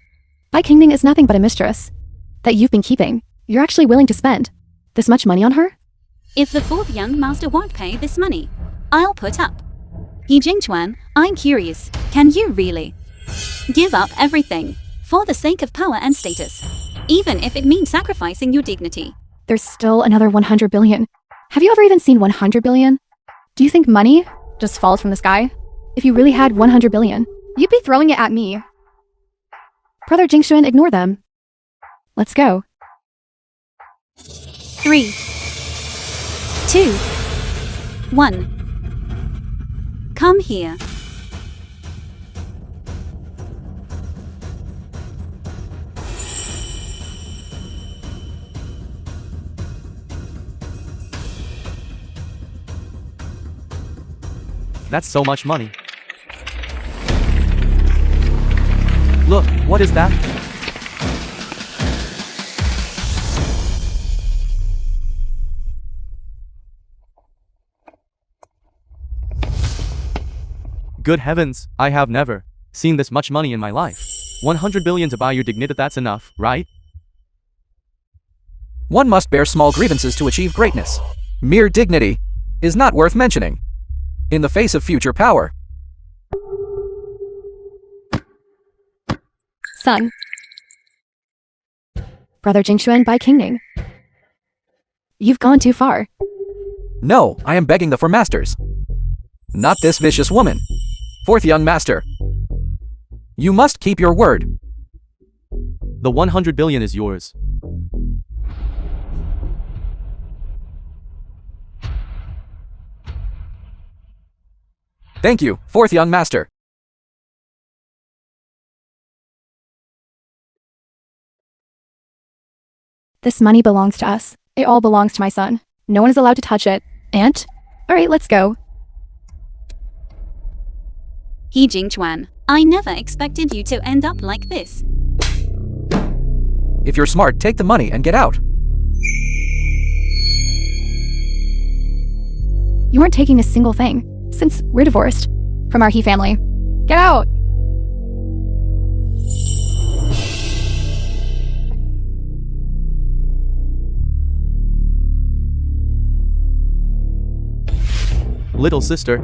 By Kingning is nothing but a mistress that you've been keeping. You're actually willing to spend this much money on her? If the fourth young master won't pay this money, I'll put up. He Jingchuan, I'm curious, can you really give up everything for the sake of power and status, even if it means sacrificing your dignity? There's still another 100 billion. Have you ever even seen 100 billion? Do you think money just falls from the sky? If you really had 100 billion, you'd be throwing it at me. Brother Jingxuan, ignore them. Let's go. 3, 2, 1. Come here. That's so much money. Look, what is that? Good heavens, I have never seen this much money in my life. 100 billion to buy your dignity, that's enough, right? One must bear small grievances to achieve greatness. Mere dignity is not worth mentioning in the face of future power. Son. Brother Jingxuan by King Ning. You've gone too far. No, I am begging the four masters. Not this vicious woman. Fourth young master. You must keep your word. The 100 billion is yours. Thank you, fourth young master. This money belongs to us. It all belongs to my son. No one is allowed to touch it. Aunt? Alright, let's go. He Jingchuan, I never expected you to end up like this. If you're smart, take the money and get out. You aren't taking a single thing, since we're divorced from our He family. Get out! Little sister.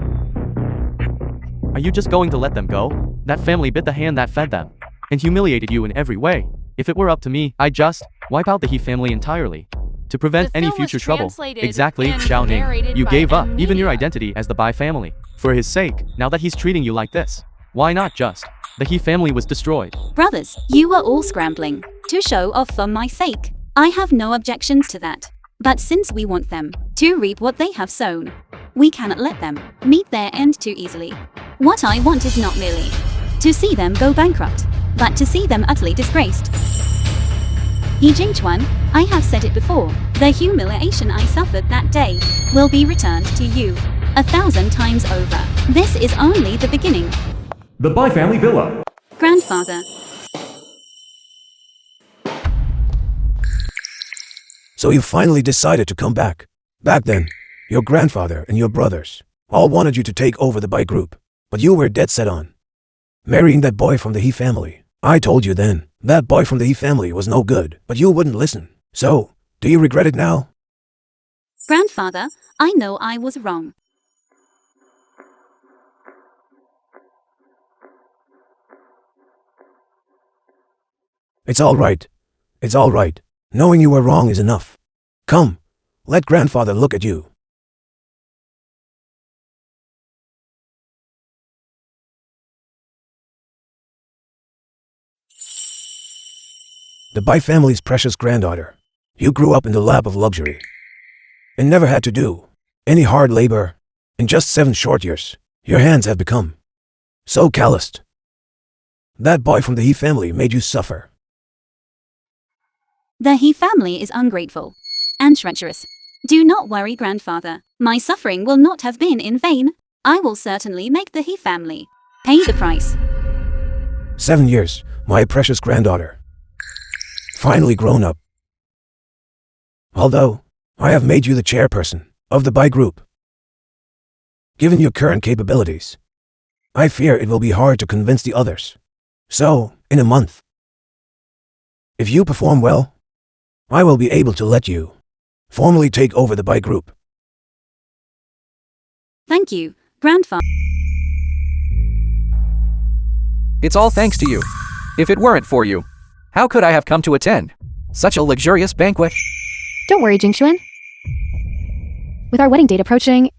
Are you just going to let them go? That family bit the hand that fed them and humiliated you in every way. If it were up to me, I'd just wipe out the He family entirely to prevent The any film was future trouble. translated Exactly, and Xiao Ning. narrated You by gave up M even your Media. identity as the Bai family. For his sake, now that he's treating you like this, why not just? The He family was destroyed. Brothers, you were all scrambling to show off for my sake. I have no objections to that. But since we want them to reap what they have sown, we cannot let them meet their end too easily. What I want is not merely to see them go bankrupt, but to see them utterly disgraced. He Jingchuan, I have said it before, the humiliation I suffered that day will be returned to you 1,000 times over. This is only the beginning. The Bai family villa. Grandfather, So you finally decided to come back. Back then, your grandfather and your brothers all wanted you to take over the Bai group, but you were dead set on marrying that boy from the He family. I told you then, that boy from the He family was no good, but you wouldn't listen. So, do you regret it now? Grandfather, I know I was wrong. It's all right. It's all right. Knowing you were wrong is enough. Come, let grandfather look at you. The Bai family's precious granddaughter. You grew up in the lap of luxury and never had to do any hard labor. In just 7 short years, your hands have become so calloused. That boy from the He family made you suffer. The He family is ungrateful and treacherous. Do not worry, grandfather. My suffering will not have been in vain. I will certainly make the He family pay the price. 7 years, my precious granddaughter. Finally grown up. Although, I have made you the chairperson of the Bai group. Given your current capabilities, I fear it will be hard to convince the others. So, in a month, if you perform well, I will be able to let you formally take over the Bai group. Thank you, grandfather. It's all thanks to you. If it weren't for you, how could I have come to attend such a luxurious banquet? Don't worry, Jingxuan. With our wedding date approaching,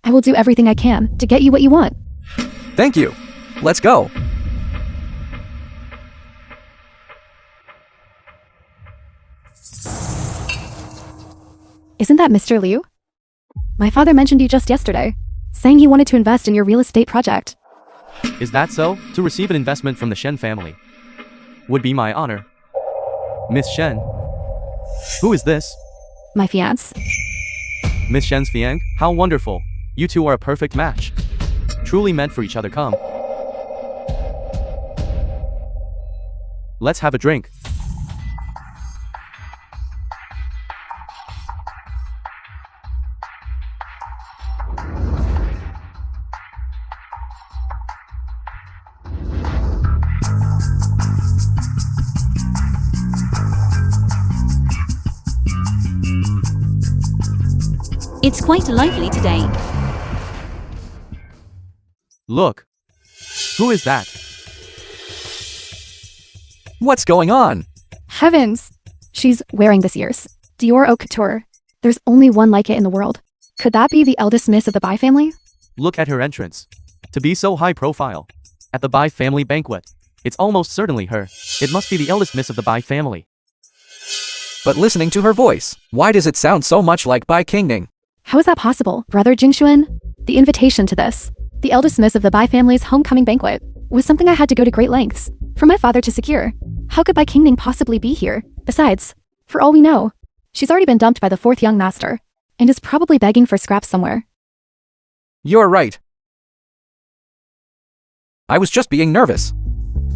I will do everything I can to get you what you want. Thank you. Let's go. Isn't that Mr. Liu? My father mentioned you just yesterday, saying he wanted to invest in your real estate project. Is that so? To receive an investment from the Shen family would be my honor. Miss Shen. Who is this? My fiancé. Miss Shen's fiancé? How wonderful. You two are a perfect match. truly meant for each other. Come. Let's have a drink. It's quite lively today. Look. Who is that? What's going on? Heavens! She's wearing this year's Dior Haute Couture. There's only one like it in the world. Could that be the eldest miss of the Bai family? Look at her entrance. To be so high profile. At the Bai family banquet. It's almost certainly her. It must be the eldest miss of the Bai family. But listening to her voice, why does it sound so much like Bai Qingning? How is that possible, Brother Jingxuan? The invitation to this, the eldest miss of the Bai family's homecoming banquet, was something I had to go to great lengths for my father to secure. How could Bai Qingning possibly be here? Besides, for all we know, she's already been dumped by the fourth young master, and is probably begging for scraps somewhere. You're right. I was just being nervous.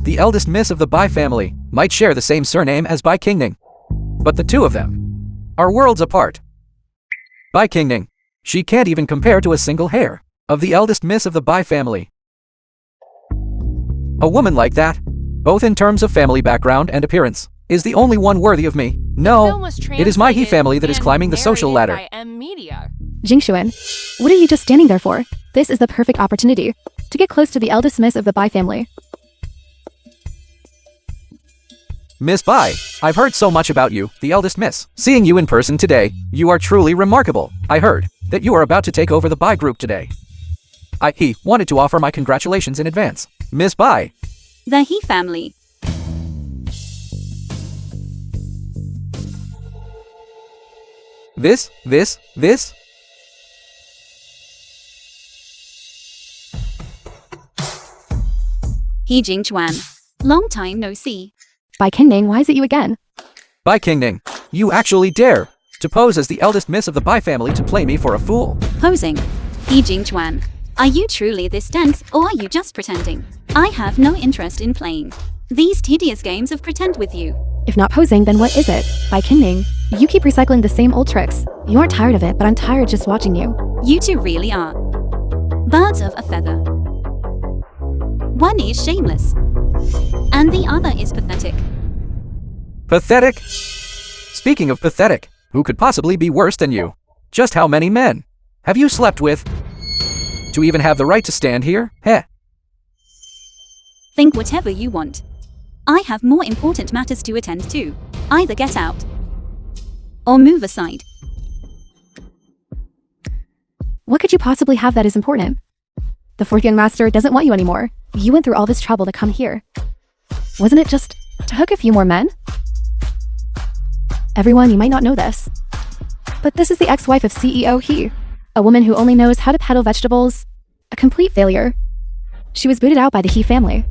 The eldest miss of the Bai family might share the same surname as Bai Qingning. But the two of them are worlds apart. Bai Qingning, she can't even compare to a single hair of the eldest miss of the Bai family. A woman like that, both in terms of family background and appearance, is the only one worthy of me. No, it is my He family that is climbing the social ladder. Jingxuan, what are you just standing there for? This is the perfect opportunity to get close to the eldest miss of the Bai family. Miss Bai, I've heard so much about you, the eldest miss. Seeing you in person today, you are truly remarkable. I heard that you are about to take over the Bai group today. He wanted to offer my congratulations in advance. Miss Bai. The He family. This? He Jingchuan. Long time no see. Bai Qingning, why is it you again? Bai Qingning, you actually dare to pose as the eldest miss of the Bai family to play me for a fool. Posing. He Jingchuan. Are you truly this dense, or are you just pretending? I have no interest in playing these tedious games of pretend with you. If not posing, then what is it? Bai Qingning, you keep recycling the same old tricks. You aren't tired of it, but I'm tired just watching you. You two really are birds of a feather. One is shameless, and the other is pathetic. Pathetic? Speaking of pathetic, who could possibly be worse than you? Just how many men have you slept with to even have the right to stand here? Heh. Think whatever you want. I have more important matters to attend to. Either get out or move aside. What could you possibly have that is important? The fourth young master doesn't want you anymore. You went through all this trouble to come here. Wasn't it just to hook a few more men? Everyone, you might not know this, but this is the ex-wife of CEO He, a woman who only knows how to peddle vegetables. A complete failure. She was booted out by the He family.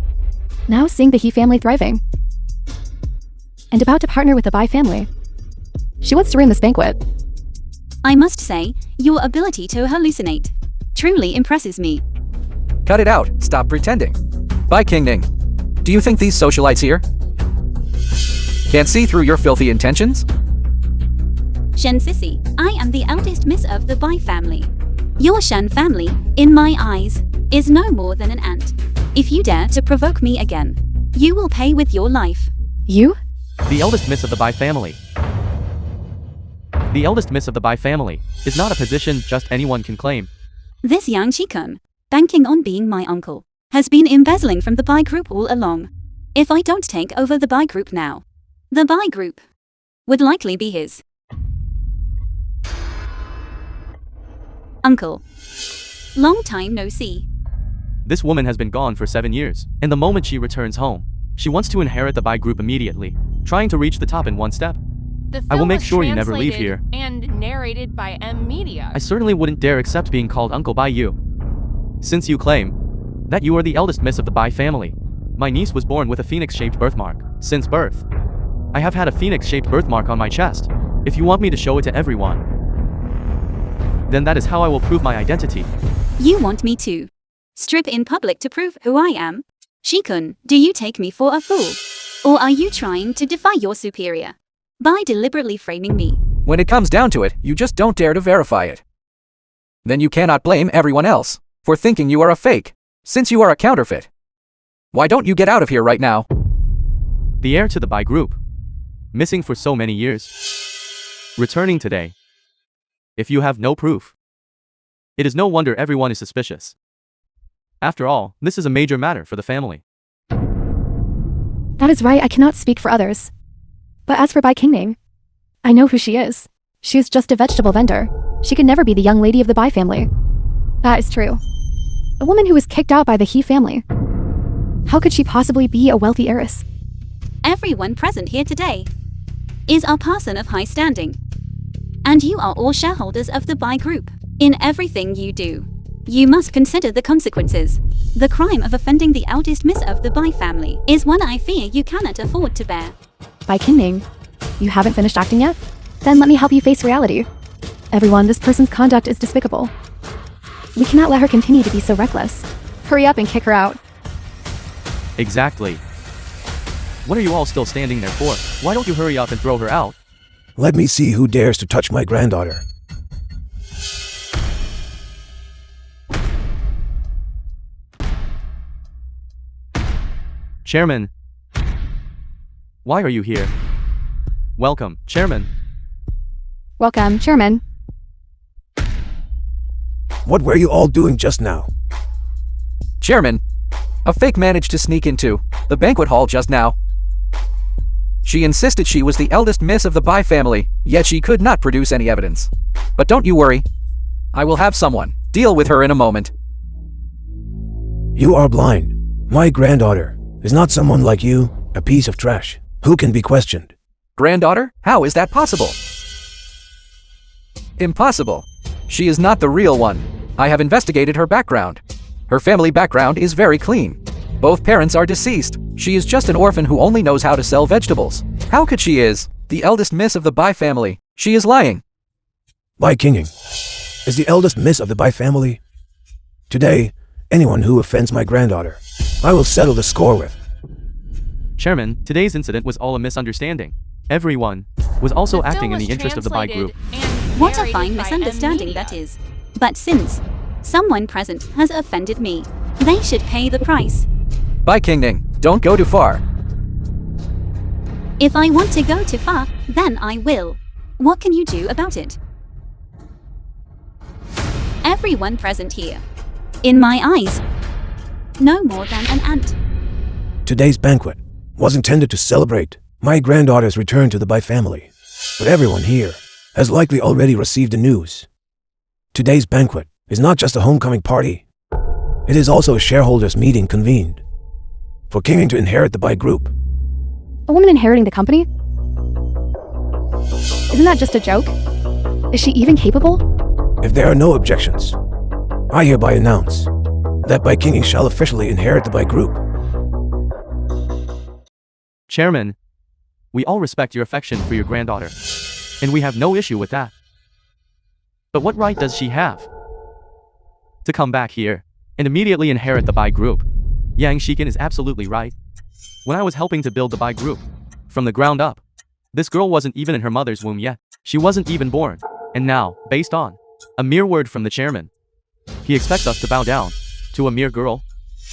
Now seeing the He family thriving, and about to partner with the Bai family, she wants to ruin this banquet. I must say, your ability to hallucinate truly impresses me. Cut it out. Stop pretending. Bai Qingning, do you think these socialites here can't see through your filthy intentions? Shen Sissy, I am the eldest miss of the Bai family. Your Shen family, in my eyes, is no more than an ant. If you dare to provoke me again, you will pay with your life. You? The eldest miss of the Bai family. The eldest miss of the Bai family is not a position just anyone can claim. This young Chikun, banking on being my uncle, has been embezzling from the Bai group all along. If I don't take over the Bai group now, the Bai group would likely be his. Uncle. Long time no see. This woman has been gone for 7 years, and the moment she returns home, she wants to inherit the Bai group immediately, trying to reach the top in one step. I will make sure you never leave here. And narrated by M Media. I certainly wouldn't dare accept being called uncle by you. Since you claim that you are the eldest miss of the Bai family, my niece was born with a phoenix-shaped birthmark. Since birth, I have had a phoenix-shaped birthmark on my chest. If you want me to show it to everyone, then that is how I will prove my identity. You want me to Strip in public to prove who I am? Shikun, do you take me for a fool? Or are you trying to defy your superior? By deliberately framing me. When it comes down to it, you just don't dare to verify it. Then you cannot blame everyone else for thinking you are a fake, since you are a counterfeit. Why don't you get out of here right now? The heir to the Bai Group. Missing for so many years. Returning today. If you have no proof, it is no wonder everyone is suspicious. After all, this is a major matter for the family. That is right, I cannot speak for others. But as for Bai Qingning, I know who she is. She is just a vegetable vendor. She could never be the young lady of the Bai family. That is true. A woman who was kicked out by the He family. How could she possibly be a wealthy heiress? Everyone present here today is a person of high standing. And you are all shareholders of the Bai Group. In everything you do, you must consider the consequences. The crime of offending the eldest miss of the Bai family is one I fear you cannot afford to bear. Bai Qingning, you haven't finished acting yet? Then let me help you face reality. Everyone, this person's conduct is despicable. We cannot let her continue to be so reckless. Hurry up and kick her out. Exactly. What are you all still standing there for? Why don't you hurry up and throw her out? Let me see who dares to touch my granddaughter. Chairman. Why are you here? Welcome, Chairman. Welcome, Chairman. What were you all doing just now? Chairman, a fake managed to sneak into the banquet hall just now. She insisted she was the eldest miss of the Bai family, yet she could not produce any evidence. But don't you worry. I will have someone deal with her in a moment. You are blind. My granddaughter is not someone like you, a piece of trash, who can be questioned. Granddaughter? How is that possible? Impossible. She is not the real one. I have investigated her background. Her family background is very clean. Both parents are deceased. She is just an orphan who only knows how to sell vegetables. How could she is the eldest miss of the Bai family? She is lying. Bai Qingning is the eldest miss of the Bai family. Today, anyone who offends my granddaughter, I will settle the score with. Chairman, today's incident was all a misunderstanding. Everyone was also The film acting in was the interest of the Bai Group. translated and What a narrated fine by misunderstanding M-Media. that is. But since someone present has offended me, they should pay the price. Bai Qingning, don't go too far. If I want to go too far, then I will. What can you do about it? Everyone present here, in my eyes, no more than an ant. Today's banquet was intended to celebrate my granddaughter's return to the Bai family. But everyone here has likely already received the news. Today's banquet is not just a homecoming party. It is also a shareholders' meeting convened for Qingning to inherit the Bai Group. A woman inheriting the company? Isn't that just a joke? Is she even capable? If there are no objections, I hereby announce that Bai Qingning shall officially inherit the Bai Group. Chairman, we all respect your affection for your granddaughter, and we have no issue with that. But what right does she have to come back here and immediately inherit the Bai Group? Yang Shikin is absolutely right. When I was helping to build the Bai Group from the ground up, this girl wasn't even in her mother's womb yet. She wasn't even born. And now, based on a mere word from the chairman, he expects us to bow down to a mere girl.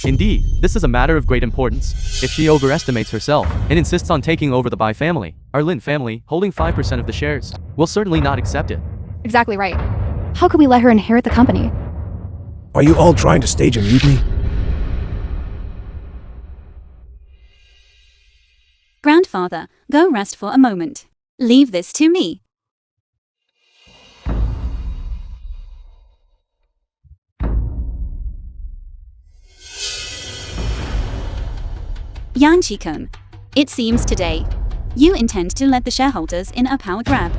Indeed, this is a matter of great importance. If she overestimates herself and insists on taking over the Bai family, our Lin family, holding 5% of the shares, will certainly not accept it. Exactly right. How could we let her inherit the company? Are you all trying to stage a mutiny? Grandfather, go rest for a moment. Leave this to me. Yan Chikun, it seems today you intend to let the shareholders in a power grab.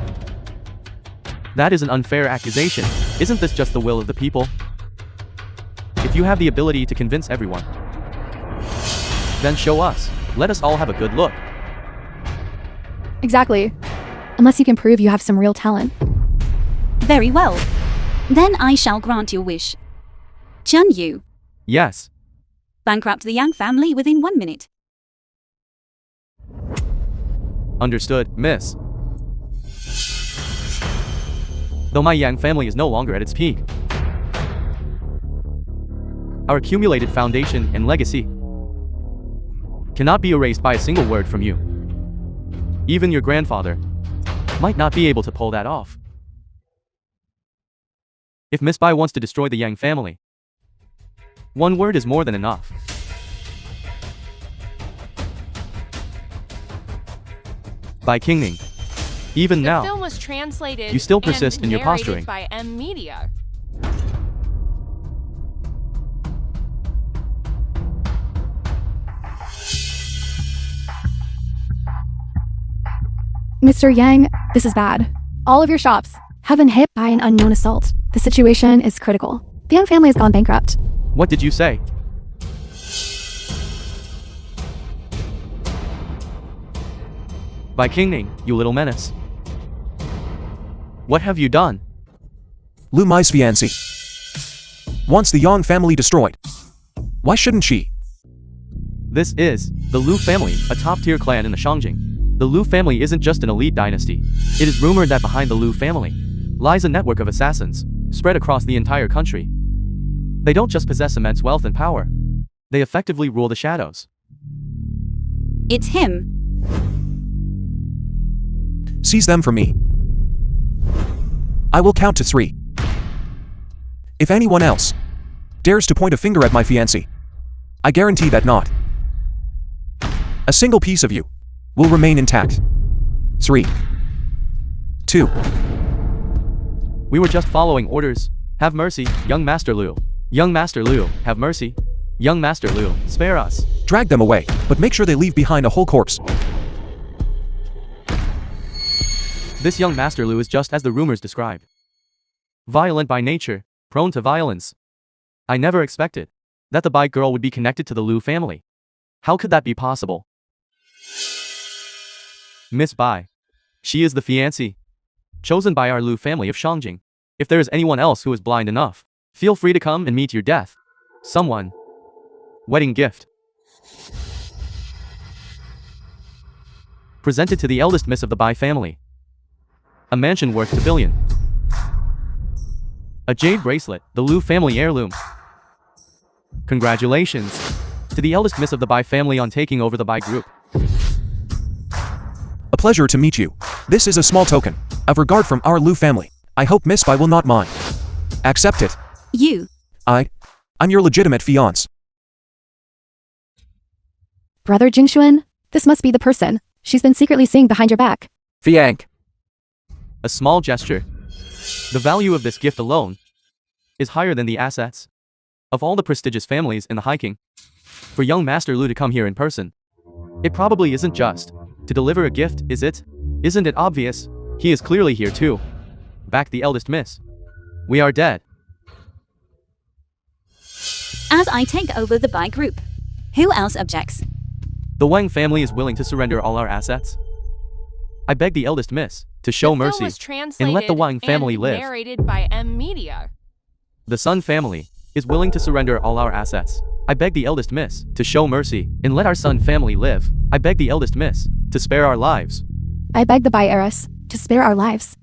That is an unfair accusation. Isn't this just the will of the people? If you have the ability to convince everyone, then show us. Let us all have a good look. Exactly. Unless you can prove you have some real talent. Very well. Then I shall grant your wish. Chun Yu, Yes. Bankrupt the Yang family within 1 minute. Understood, miss. Though my Yang family is no longer at its peak, our accumulated foundation and legacy cannot be erased by a single word from you. Even your grandfather might not be able to pull that off. If Miss Bai wants to destroy the Yang family, one word is more than enough. By Kingning, even The now, film was translated you still persist and in your narrated posturing. by M Media. Mr. Yang, this is bad. All of your shops have been hit by an unknown assault. The situation is critical. The Yang family has gone bankrupt. What did you say? By Kingning, you little menace. What have you done? Lu Mai's fiancé wants the Yang family destroyed. Why shouldn't she? This is the Lu family, a top-tier clan in the Shangjing. The Lu family isn't just an elite dynasty. It is rumored that behind the Lu family lies a network of assassins spread across the entire country. They don't just possess immense wealth and power. They effectively rule the shadows. It's him. Seize them from me. I will count to 3. If anyone else dares to point a finger at my fiancé, I guarantee that not a single piece of you will remain intact. 3, 2. We were just following orders. Have mercy, young Master Liu. Young Master Liu, have mercy. Young Master Liu, spare us. Drag them away, but make sure they leave behind a whole corpse. This young Master Liu is just as the rumors described. Violent by nature, prone to violence. I never expected that the Bai girl would be connected to the Liu family. How could that be possible? Miss Bai. She is the fiancée chosen by our Liu family of Shangjing. If there is anyone else who is blind enough, feel free to come and meet your death. Someone. Wedding gift. Presented to the eldest miss of the Bai family. A mansion worth $2 billion. A jade bracelet, the Liu family heirloom. Congratulations to the eldest miss of the Bai family on taking over the Bai group. A pleasure to meet you. This is a small token of regard from our Liu family. I hope Miss Bai will not mind. Accept it. You. I'm your legitimate fiancé. Brother Jingshuan, this must be the person she's been secretly seeing behind your back. Fiank. A small gesture. The value of this gift alone is higher than the assets of all the prestigious families in the hiking. For young Master Liu to come here in person, it probably isn't just to deliver a gift, is it? Isn't it obvious? He is clearly here too. Back the eldest miss. We are dead. As I take over the Bai group. Who else objects? The Wang family is willing to surrender all our assets. I beg the eldest miss to show The film mercy was translated and let the Wang family and live. narrated by M Media. The Sun family is willing to surrender all our assets. I beg the eldest miss to show mercy and let our Sun family live. I beg the eldest miss to spare our lives. I beg the Bai heiress to spare our lives.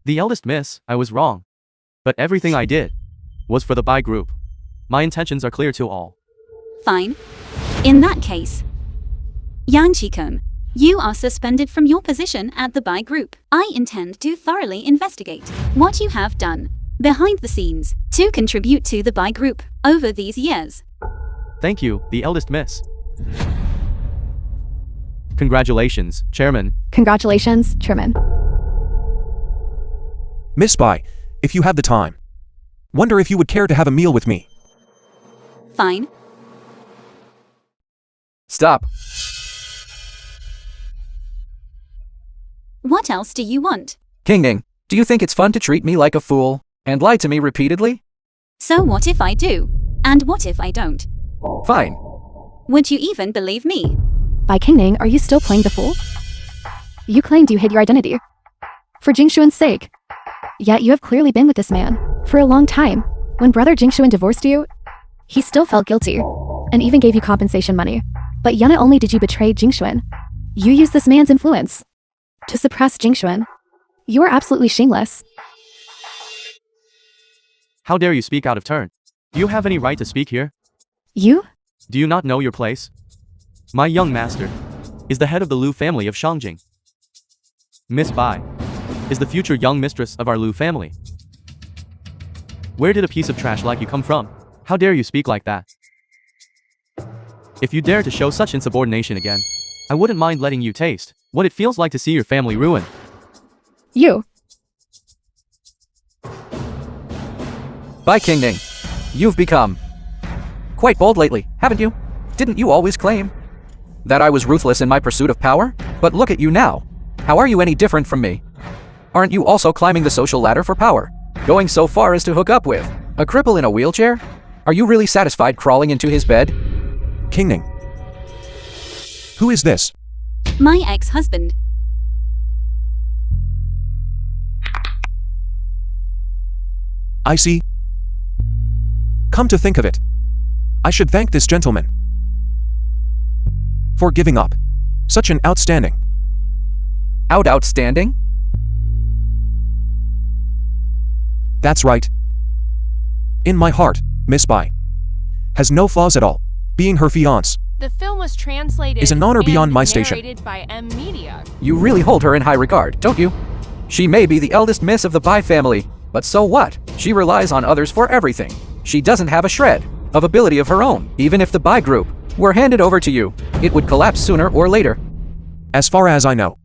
The eldest miss, I was wrong. But everything I did was for the Bai group. My intentions are clear to all. Fine. In that case, Yang Chikun, you are suspended from your position at the Bai group. I intend to thoroughly investigate what you have done behind the scenes to contribute to the Bai group over these years. Thank you, the eldest miss. Congratulations, Chairman. Congratulations, Chairman. Miss Bai, if you have the time, wonder if you would care to have a meal with me. Fine. Stop. What else do you want? Kingning, do you think it's fun to treat me like a fool and lie to me repeatedly? So what if I do? And what if I don't? Fine. Would you even believe me? By Kingning, are you still playing the fool? You claimed you hid your identity. For Jingshuan's sake. Yet you have clearly been with this man for a long time. When brother Jingshuan divorced you, he still felt guilty and even gave you compensation money. But not only did you betray Jingshuan, you used this man's influence to suppress Jingshuan. You are absolutely shameless. How dare you speak out of turn? Do you have any right to speak here? You? Do you not know your place? My young master is the head of the Lu family of Shangjing. Miss Bai is the future young mistress of our Lu family. Where did a piece of trash like you come from? How dare you speak like that? If you dare to show such insubordination again, I wouldn't mind letting you taste what it feels like to see your family ruined. You. By King Ning, you've become quite bold lately, haven't you? Didn't you always claim that I was ruthless in my pursuit of power? But look at you now. How are you any different from me? Aren't you also climbing the social ladder for power? Going so far as to hook up with a cripple in a wheelchair? Are you really satisfied crawling into his bed? King Ning. Who is this? My ex-husband. I see. Come to think of it, I should thank this gentleman for giving up such an outstanding. Outstanding? That's right. In my heart, Miss Bai has no flaws at all. Being her fiancé The film was translated is an honor beyond and my station. narrated by M Media. You really hold her in high regard, don't you? She may be the eldest miss of the Bai family, but so what? She relies on others for everything. She doesn't have a shred of ability of her own. Even if the Bai group were handed over to you, it would collapse sooner or later. As far as I know,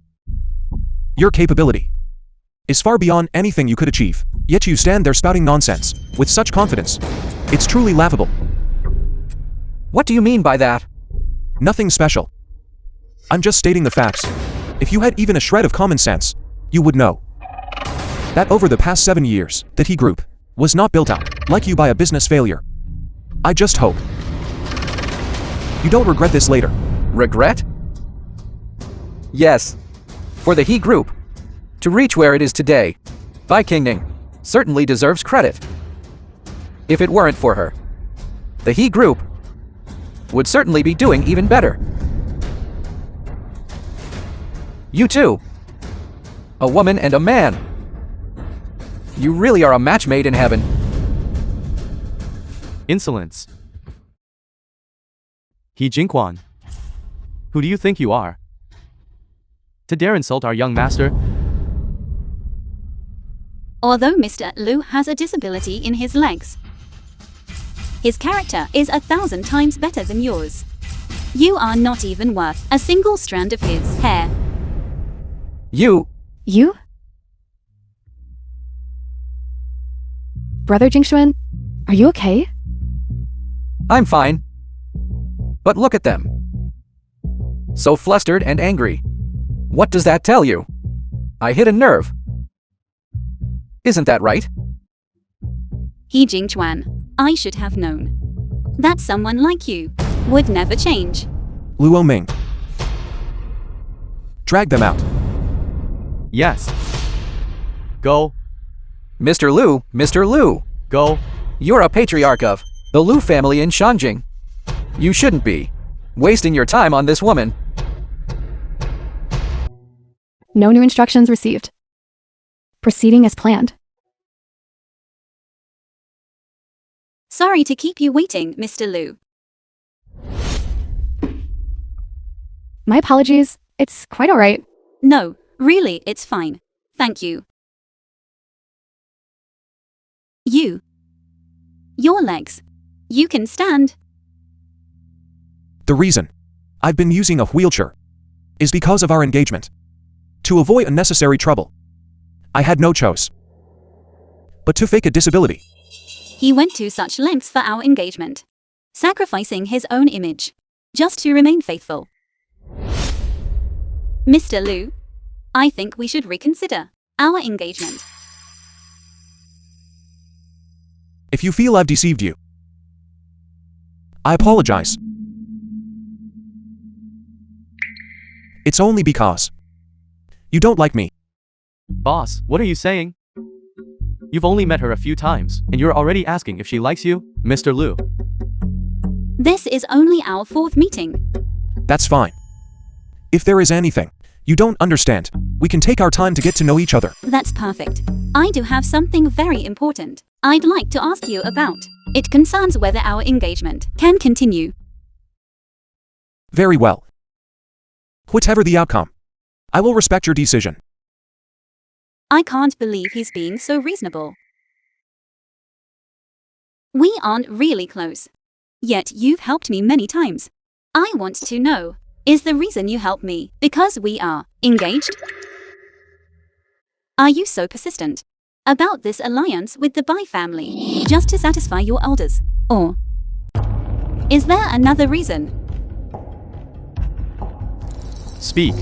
your capability is far beyond anything you could achieve. Yet you stand there spouting nonsense with such confidence. It's truly laughable. What do you mean by that? Nothing special. I'm just stating the facts. If you had even a shred of common sense, you would know that over the past 7 years, the He Group was not built out like you by a business failure. I just hope you don't regret this later. Regret? Yes. For the He Group to reach where it is today, Bai Qingning certainly deserves credit. If it weren't for her, the He Group would certainly be doing even better. You too. A woman and a man. You really are a match made in heaven. Insolence. He Jingquan. Who do you think you are? To dare insult our young master? Although Mr. Liu has a disability in his legs, his character is 1,000 times better than yours. You are not even worth a single strand of his hair. You. You? Brother Jingshuan, are you okay? I'm fine. But look at them. So flustered and angry. What does that tell you? I hit a nerve. Isn't that right? He Jingchuan, I should have known that someone like you would never change. Luo Ming. Drag them out. Yes. Go. Mr. Liu, Go. you're a patriarch of the Liu family in Shanjing. You shouldn't be wasting your time on this woman. No new instructions received. Proceeding as planned. Sorry to keep you waiting, Mr. Liu. My apologies. It's quite alright. No, really, it's fine. Thank you. Your legs. You can stand. The reason I've been using a wheelchair is because of our engagement. To avoid unnecessary trouble, I had no choice but to fake a disability. He went to such lengths for our engagement, sacrificing his own image, just to remain faithful. Mr. Liu, I think we should reconsider our engagement. If you feel I've deceived you, I apologize. It's only because you don't like me. Boss, what are you saying? You've only met her a few times, and you're already asking if she likes you, Mr. Liu. This is only our fourth meeting. That's fine. If there is anything you don't understand, we can take our time to get to know each other. That's perfect. I do have something very important I'd like to ask you about. It concerns whether our engagement can continue. Very well. Whatever the outcome, I will respect your decision. I can't believe he's being so reasonable. We aren't really close. Yet you've helped me many times. I want to know, is the reason you help me because we are engaged? Are you so persistent about this alliance with the Bai family just to satisfy your elders? Or is there another reason? Speak.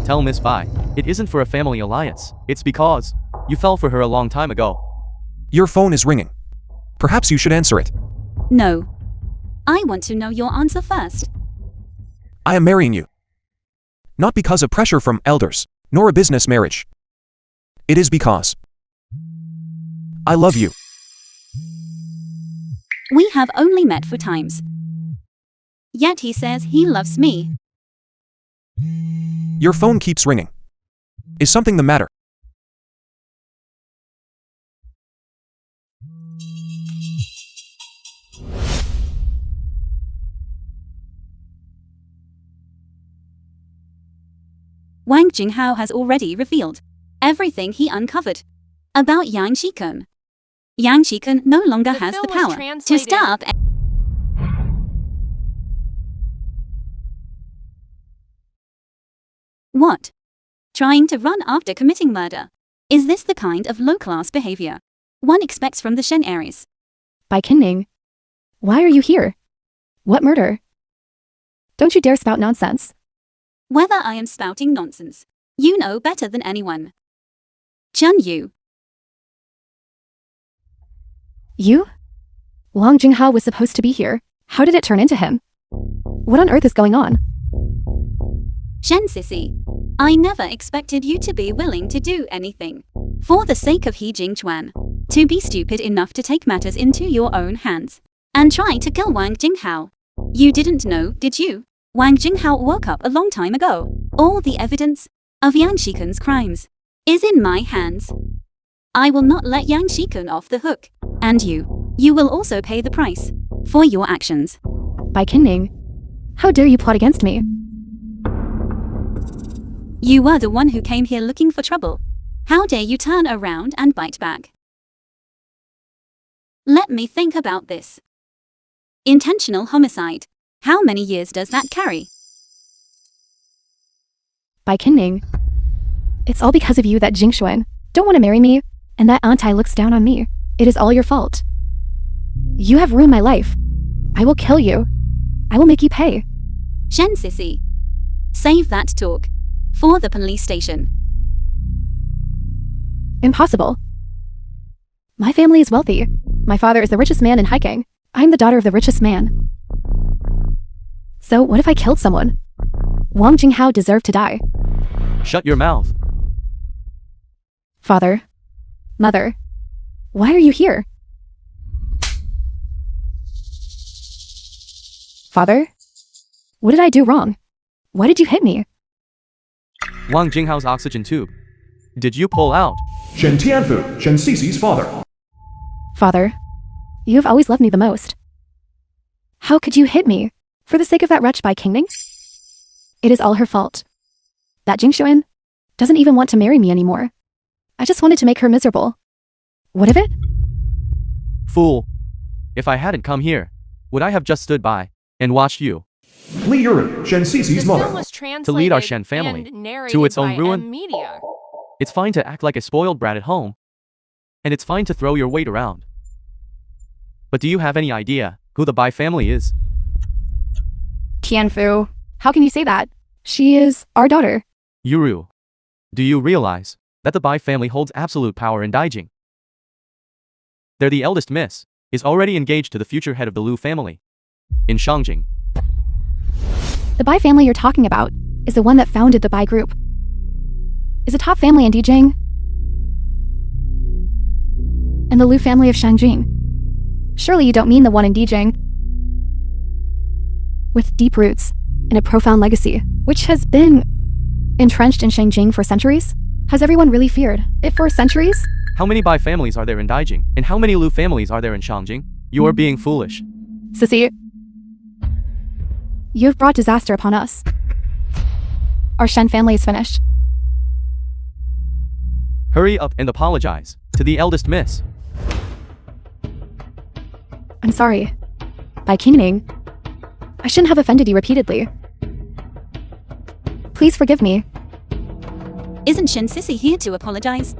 Tell Miss Bai, it isn't for a family alliance. It's because you fell for her a long time ago. Your phone is ringing. Perhaps you should answer it. No. I want to know your answer first. I am marrying you. Not because of pressure from elders, nor a business marriage. It is because I love you. We have only met for times. Yet he says he loves me. Your phone keeps ringing. Is something the matter? Wang Jinghao has already revealed everything he uncovered about Yang Shikun. Yang Shikun no longer has the film was power to translated- stir up. What? Trying to run after committing murder? Is this the kind of low-class behavior one expects from the Shen Aries? Bai Qingning, why are you here? What murder? Don't you dare spout nonsense. Whether I am spouting nonsense, you know better than anyone. Chun Yu. You? Wang Jinghao was supposed to be here. How did it turn into him? What on earth is going on? Shen Sissy, I never expected you to be willing to do anything for the sake of He Jingchuan, to be stupid enough to take matters into your own hands and try to kill Wang Jinghao. You didn't know, did you? Wang Jinghao woke up a long time ago. All the evidence of Yang Shikun's crimes is in my hands. I will not let Yang Shikun off the hook. And you will also pay the price for your actions. Bai Qingning, how dare you plot against me? You were the one who came here looking for trouble. How dare you turn around and bite back? Let me think about this. Intentional homicide. How many years does that carry? Bai Qingning, it's all because of you that Jingxuan don't want to marry me, and that Antai looks down on me. It is all your fault. You have ruined my life. I will kill you. I will make you pay. Shen Sissy. Save that talk for the police station. Impossible. My family is wealthy. My father is the richest man in Hiking. I'm the daughter of the richest man. So what if I killed someone? Wang Jinghao deserved to die. Shut your mouth. Father. Mother. Why are you here? Father? What did I do wrong? Why did you hit me? Wang Jinghao's oxygen tube. Did you pull out? Shen Tianfu, Shen Sisi's father. Father, you have always loved me the most. How could you hit me? For the sake of that wretch Bai Qingning? It is all her fault. That Jingxuan doesn't even want to marry me anymore. I just wanted to make her miserable. What of it? Fool. If I hadn't come here, would I have just stood by and watched you Li Yurin, Shen Sisi's The film mother. was translated to lead our Shen family and narrated to its own by ruin? Media. It's fine to act like a spoiled brat at home. And it's fine to throw your weight around. But do you have any idea who the Bai family is? Tianfu, how can you say that? She is our daughter. Yuru. Do you realize that the Bai family holds absolute power in Daijing? They're the eldest miss, is already engaged to the future head of the Lu family. In Shangjing. The Bai family you're talking about is the one that founded the Bai group. is a top family in Dijing. And the Liu family of Shangjing. Surely you don't mean the one in Dijing. With deep roots and a profound legacy, which has been entrenched in Shangjing for centuries? Has everyone really feared it for centuries? How many Bai families are there in Daijing? And how many Lu families are there in Shangjing? You are being foolish. Sissy, you have brought disaster upon us. Our Shen family is finished. Hurry up and apologize to the eldest miss. I'm sorry. By Qingning, I shouldn't have offended you repeatedly. Please forgive me. Isn't Shen Sissy here to apologize?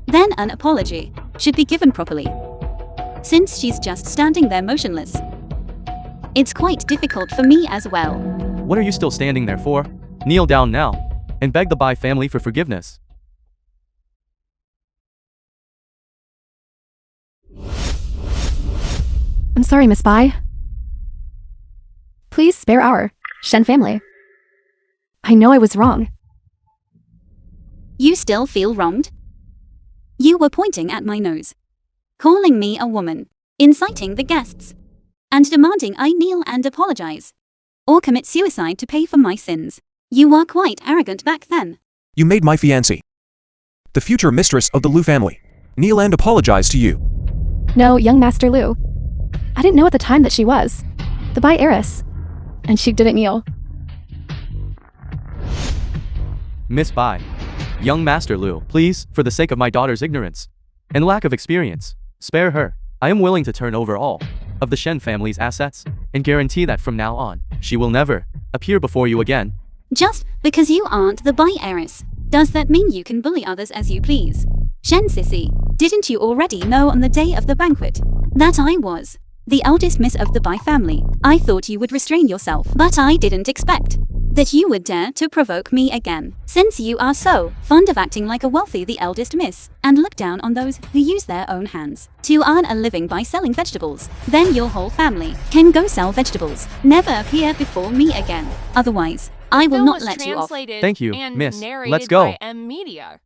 Then an apology should be given properly. Since she's just standing there motionless. It's quite difficult for me as well. What are you still standing there for? Kneel down now and beg the Bai family for forgiveness. I'm sorry, Miss Bai. Please spare our Shen family. I know I was wrong. You still feel wronged? You were pointing at my nose, calling me a woman, inciting the guests, and demanding I kneel and apologize, or commit suicide to pay for my sins. You were quite arrogant back then. You made my fiancé, the future mistress of the Liu family, kneel and apologize to you. No, young Master Liu. I didn't know at the time that she was the Bai heiress, and she didn't kneel. Miss Bai, young Master Liu, please, for the sake of my daughter's ignorance and lack of experience, spare her. I am willing to turn over all of the Shen family's assets and guarantee that from now on, she will never appear before you again. Just because you aren't the Bai heiress, does that mean you can bully others as you please? Shen Sissy, didn't you already know on the day of the banquet that I was the eldest miss of the Bai family? I thought you would restrain yourself, but I didn't expect that you would dare to provoke me again. Since you are so fond of acting like a wealthy the eldest miss, and look down on those who use their own hands to earn a living by selling vegetables, then your whole family can go sell vegetables. Never appear before me again. Otherwise, I will not let you off. Thank you, Miss. Narrated Let's go. By M Media.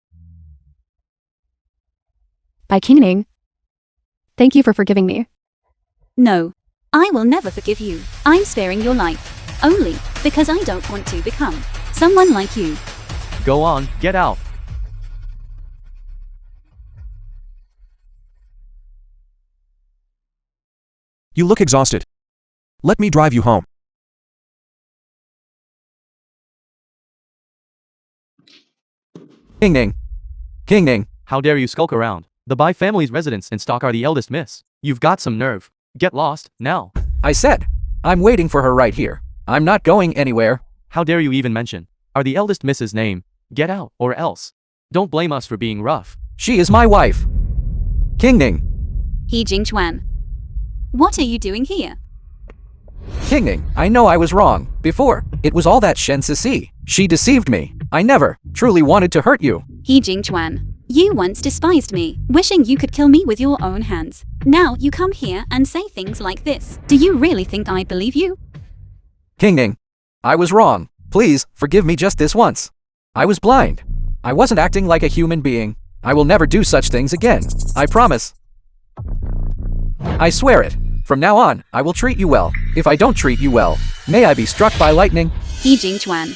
By Qingning, thank you for forgiving me. No, I will never forgive you. I'm sparing your life, only because I don't want to become someone like you. Go on, get out. You look exhausted. Let me drive you home. Qingning. Qingning. How dare you skulk around the Bai family's residence and stalk the eldest miss? You've got some nerve. Get lost, now. I said, I'm waiting for her right here. I'm not going anywhere. How dare you even mention the eldest miss's name? Get out, or else. Don't blame us for being rough. She is my wife. Qingning. He Jingchuan. What are you doing here? Qingning, I know I was wrong. Before, it was all that Shen Sissy. She deceived me. I never truly wanted to hurt you. He Jingchuan. You once despised me, wishing you could kill me with your own hands. Now you come here and say things like this. Do you really think I believe you? Qingning, I was wrong. Please, forgive me just this once. I was blind. I wasn't acting like a human being. I will never do such things again. I promise. I swear it. From now on, I will treat you well. If I don't treat you well, may I be struck by lightning. He Jingchuan.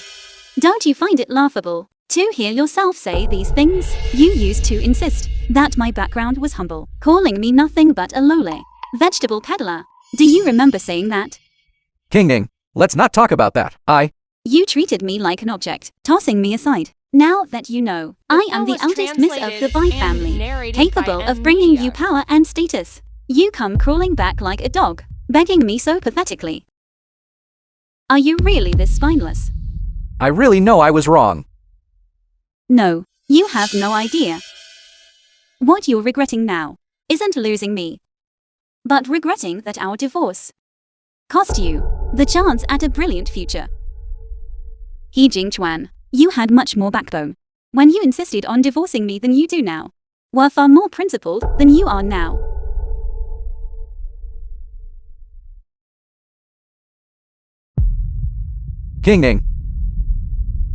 Don't you find it laughable to hear yourself say these things? You used to insist that my background was humble, calling me nothing but a lowly vegetable peddler. Do you remember saying that? Qingning, let's not talk about that. You treated me like an object, tossing me aside. Now that you know, I am the eldest miss of the Bai family, capable of bringing you power and status. You come crawling back like a dog, begging me so pathetically. Are you really this spineless? I really know I was wrong. No, you have no idea. What you're regretting now isn't losing me, but regretting that our divorce cost you the chance at a brilliant future. He Jingchuan, you had much more backbone when you insisted on divorcing me than you do now. Were far more principled than you are now. Qingning,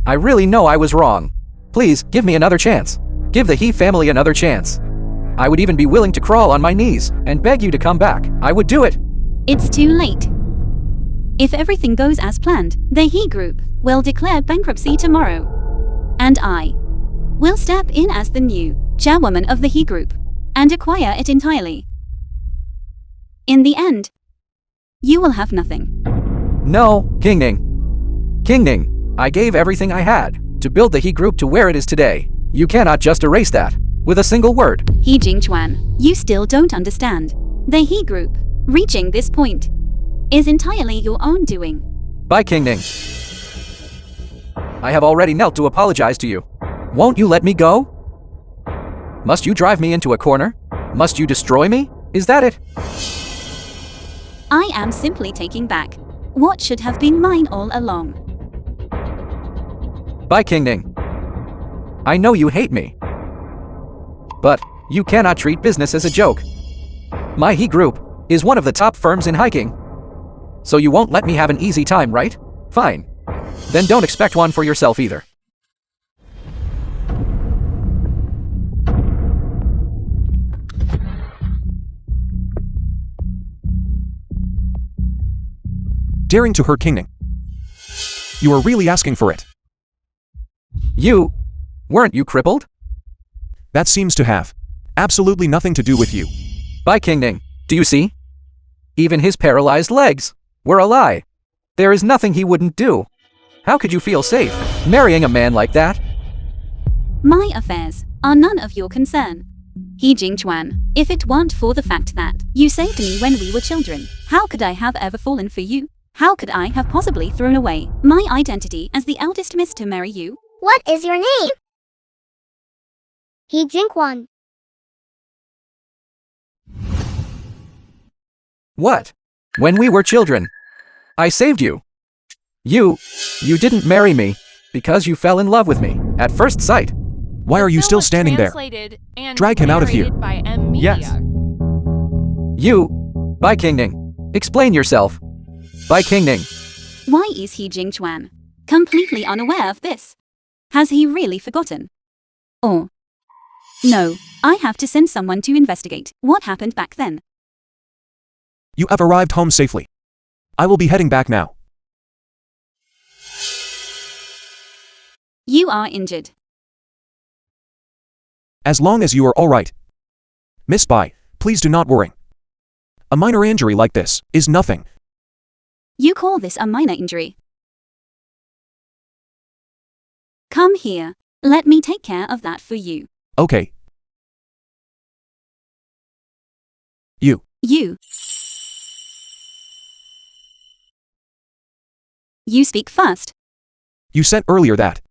I really know I was wrong. Please, give me another chance. Give the He family another chance. I would even be willing to crawl on my knees and beg you to come back. I would do it. It's too late. If everything goes as planned, the He group will declare bankruptcy tomorrow. And I will step in as the new chairwoman of the He group and acquire it entirely. In the end, you will have nothing. No, Kingning. Kingning, I gave everything I had to build the He group to where it is today. You cannot just erase that with a single word. He Jingchuan, you still don't understand. The He group, reaching this point, is entirely your own doing. Bye, Kingning. I have already knelt to apologize to you. Won't you let me go? Must you drive me into a corner? Must you destroy me? Is that it? I am simply taking back what should have been mine all along. Bye, Kingning. I know you hate me. But you cannot treat business as a joke. My He group is one of the top firms in hiking. So you won't let me have an easy time, right? Fine. Then don't expect one for yourself either. Daring to hurt Kingning. You are really asking for it. You? Weren't you crippled? That seems to have absolutely nothing to do with you. Bye, Kingning. Do you see? Even his paralyzed legs were a lie. There is nothing he wouldn't do. How could you feel safe marrying a man like that? My affairs are none of your concern. He Jingchuan, if it weren't for the fact that you saved me when we were children, how could I have ever fallen for you? How could I have possibly thrown away my identity as the eldest miss to marry you? What is your name? He Jingquan. What? When we were children, I saved you. You didn't marry me because you fell in love with me at first sight. Why are you still standing there? Drag him out of here. Yes. You, Bye, Kingning. Explain yourself. Bye, Kingning. Why is he Jingchuan completely unaware of this? Has he really forgotten? Or no, I have to send someone to investigate what happened back then. You have arrived home safely. I will be heading back now. You are injured. As long as you are all right. Miss Bai, please do not worry. A minor injury like this is nothing. You call this a minor injury? Come here. Let me take care of that for you. Okay. You. You speak first. You said earlier that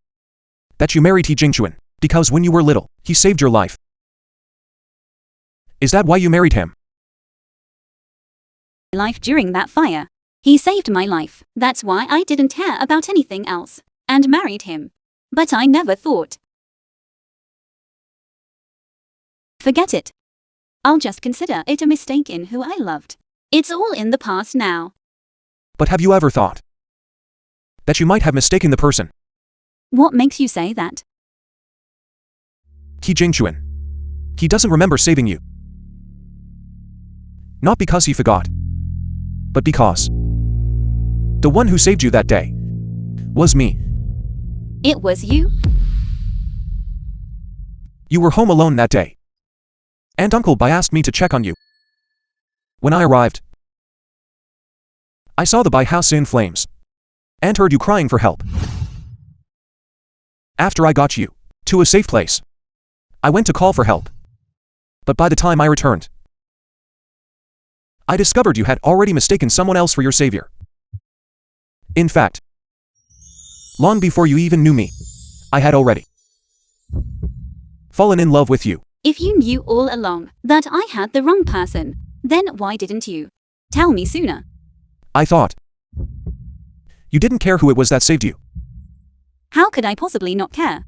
you married He Jingchuan because when you were little, he saved your life. Is that why you married him? Life during that fire. He saved my life. That's why I didn't care about anything else and married him. But I never thought. Forget it. I'll just consider it a mistake in who I loved. It's all in the past now. But have you ever thought that you might have mistaken the person? What makes you say that? He Jingchuan. He doesn't remember saving you. Not because he forgot, but because the one who saved you that day was me. It was you? You were home alone that day. And Uncle Bai asked me to check on you. When I arrived, I saw the Bai house in flames and heard you crying for help. After I got you to a safe place, I went to call for help. But by the time I returned, I discovered you had already mistaken someone else for your savior. In fact, long before you even knew me, I had already fallen in love with you. If you knew all along that I had the wrong person, then why didn't you tell me sooner? I thought you didn't care who it was that saved you. How could I possibly not care?